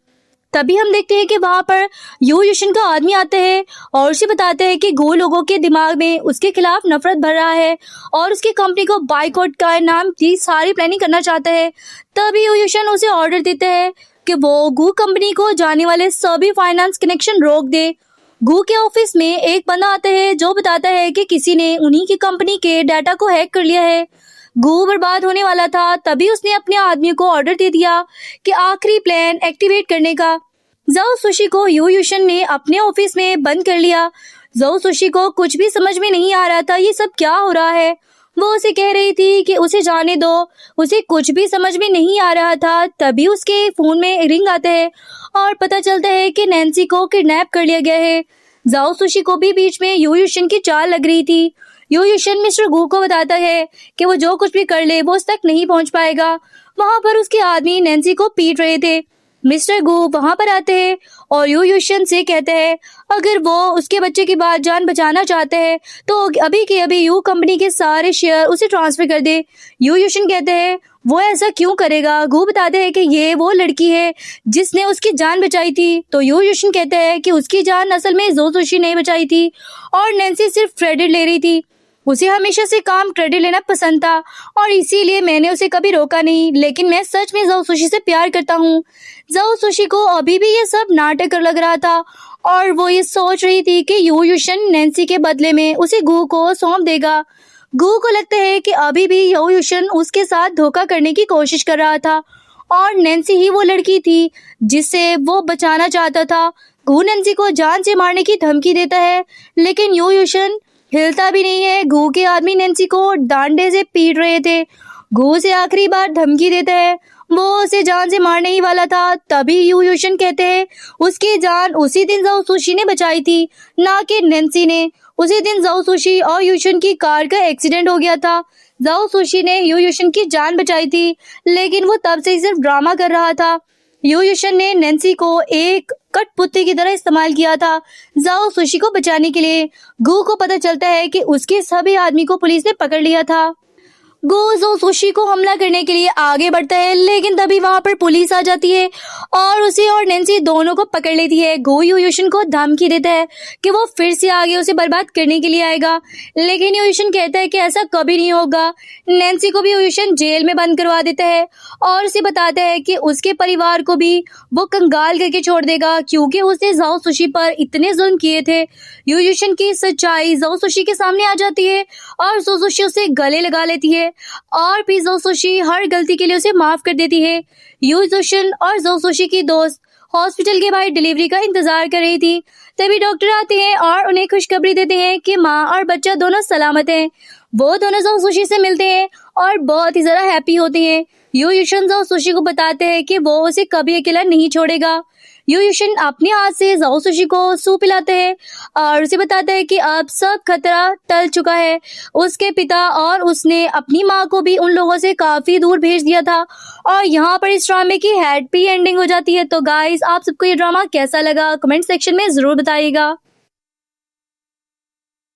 तभी हम देखते हैं कि वहां पर यू युशन का आदमी आता है और उसे बताता है कि गो लोगों के दिमाग में उसके खिलाफ नफरत भर रहा है और उसकी कंपनी को बाइकआउट का नाम की सारी प्लानिंग करना चाहता है। तभी यू युशन उसे ऑर्डर देता है कि वो गू कंपनी को जाने वाले सभी फाइनेंस कनेक्शन रोक दे। गू के ऑफिस में एक बंदा आता है जो बताता है कि किसी ने उन्हीं की कंपनी के डाटा को हैक कर लिया है। गू बर्बाद होने वाला था, तभी उसने अपने आदमी को ऑर्डर दे दिया कि आखिरी प्लान एक्टिवेट करने का। जाओ सुशी को यू युशन ने अपने ऑफिस में बंद कर लिया। जाओ सुशी को कुछ भी समझ में नहीं आ रहा था ये सब क्या हो रहा है। वो उसे कह रही थी कि उसे जाने दो, उसे कुछ भी समझ में नहीं आ रहा था। तभी उसके फोन में रिंग आता है और पता चलता है कि नैन्सी को किडनैप कर लिया गया है। जाओ सुशी को भी बीच में यू युशन की चाल लग रही थी। यू युशन मिस्टर गू को बताता है कि वो जो कुछ भी कर ले वो उस तक नहीं पहुंच पाएगा। वहां पर उसके आदमी नैन्सी को पीट रहे थे। मिस्टर गु वहां पर आते हैं और यू युशन से कहते हैं अगर वो उसके बच्चे की बात जान बचाना चाहते हैं तो अभी के अभी यू कंपनी के सारे शेयर उसे ट्रांसफर कर दे। यू युशन कहते हैं वो ऐसा क्यों करेगा। गु बताते हैं कि ये वो लड़की है जिसने उसकी जान बचाई थी। तो यू युशन कहते हैं कि उसकी जान असल में ज़ो सुशी नहीं बचाई थी और नैन्सी सिर्फ क्रेडिट ले रही थी। उसे हमेशा से काम क्रेडिट लेना पसंद था और इसीलिए मैंने उसे कभी रोका नहीं, लेकिन मैं सच में ज़ो सुशी से प्यार करता हूँ। ज़ो सुशी को अभी भी ये सब नाटक लग रहा था और वो ये सोच रही थी कि यू युशन नैन्सी के बदले में उसे गु को सौंप देगा। गु को लगता है कि अभी भी यू युशन उसके साथ धोखा करने की कोशिश कर रहा था और नैन्सी ही वो लड़की थी जिसे वो बचाना चाहता था। गु नैन्सी को जान से मारने की धमकी देता है, लेकिन यू युशन हिलता भी नहीं है। गु के आदमी नैन्सी को डांडे से पीट रहे थे। गु से आखिरी बार धमकी देता है, वो उसे जान से मारने ही वाला था। तभी यू युशन कहते हैं उसकी जान उसी दिन ज़ो सुशी ने बचाई थी, ना कि नैन्सी ने। उसी दिन ज़ो सुशी और युशन की कार का एक्सीडेंट हो गया था। ज़ो सुशी ने यू युशन की जान बचाई थी, लेकिन वो तब से ही सिर्फ ड्रामा कर रहा था। यू युशन ने नैन्सी को एक कठपुतली की तरह इस्तेमाल किया था ज़ो सुशी को बचाने के लिए। गु को पता चलता है कि उसके सभी आदमी को पुलिस ने पकड़ लिया था। गु ज़ो सुशी को हमला करने के लिए आगे बढ़ता है, लेकिन तभी वहां पर पुलिस आ जाती है और उसे और नैन्सी दोनों को पकड़ लेती है। गु यू युशन को धमकी देता है कि वो फिर से आगे उसे बर्बाद करने के लिए आएगा, लेकिन यू युशन कहता है कि ऐसा कभी नहीं होगा। नैन्सी को भी यू युशन जेल में बंद करवा देता है और उसे बताता है कि उसके परिवार को भी वो कंगाल करके छोड़ देगा क्योंकि उसने ज़ो सुशी पर इतने जुल्म किए थे। यू युशन की सच्चाई ज़ो सुशी के सामने आ जाती है और ज़ो सुशी उसे गले लगा लेती है और भी ज़ो सुशी हर गलती के लिए उसे माफ कर देती है। यू युशन और ज़ो सुशी की दोस्त हॉस्पिटल के बाहर डिलीवरी का इंतजार कर रही थी। तभी डॉक्टर आते हैं और उन्हें खुशखबरी देते हैं कि माँ और बच्चा दोनों सलामत हैं। वो दोनों ज़ो सुशी से मिलते हैं और बहुत ही ज्यादा हैप्पी होते हैं। यू युशन ज़ो सुशी को बताते हैं कि वो उसे कभी अकेला नहीं छोड़ेगा। यू युशन अपने हाथ से ज़ो सुशी को सूप पिलाते हैं और उसे बताता है कि अब सब खतरा टल चुका है। उसके पिता और उसने अपनी माँ को भी उन लोगों से काफी दूर भेज दिया था और यहाँ पर इस ड्रामे की हैप्पी एंडिंग हो जाती है। तो गाइस, आप सबको ये ड्रामा कैसा लगा कमेंट सेक्शन में जरूर बताइएगा।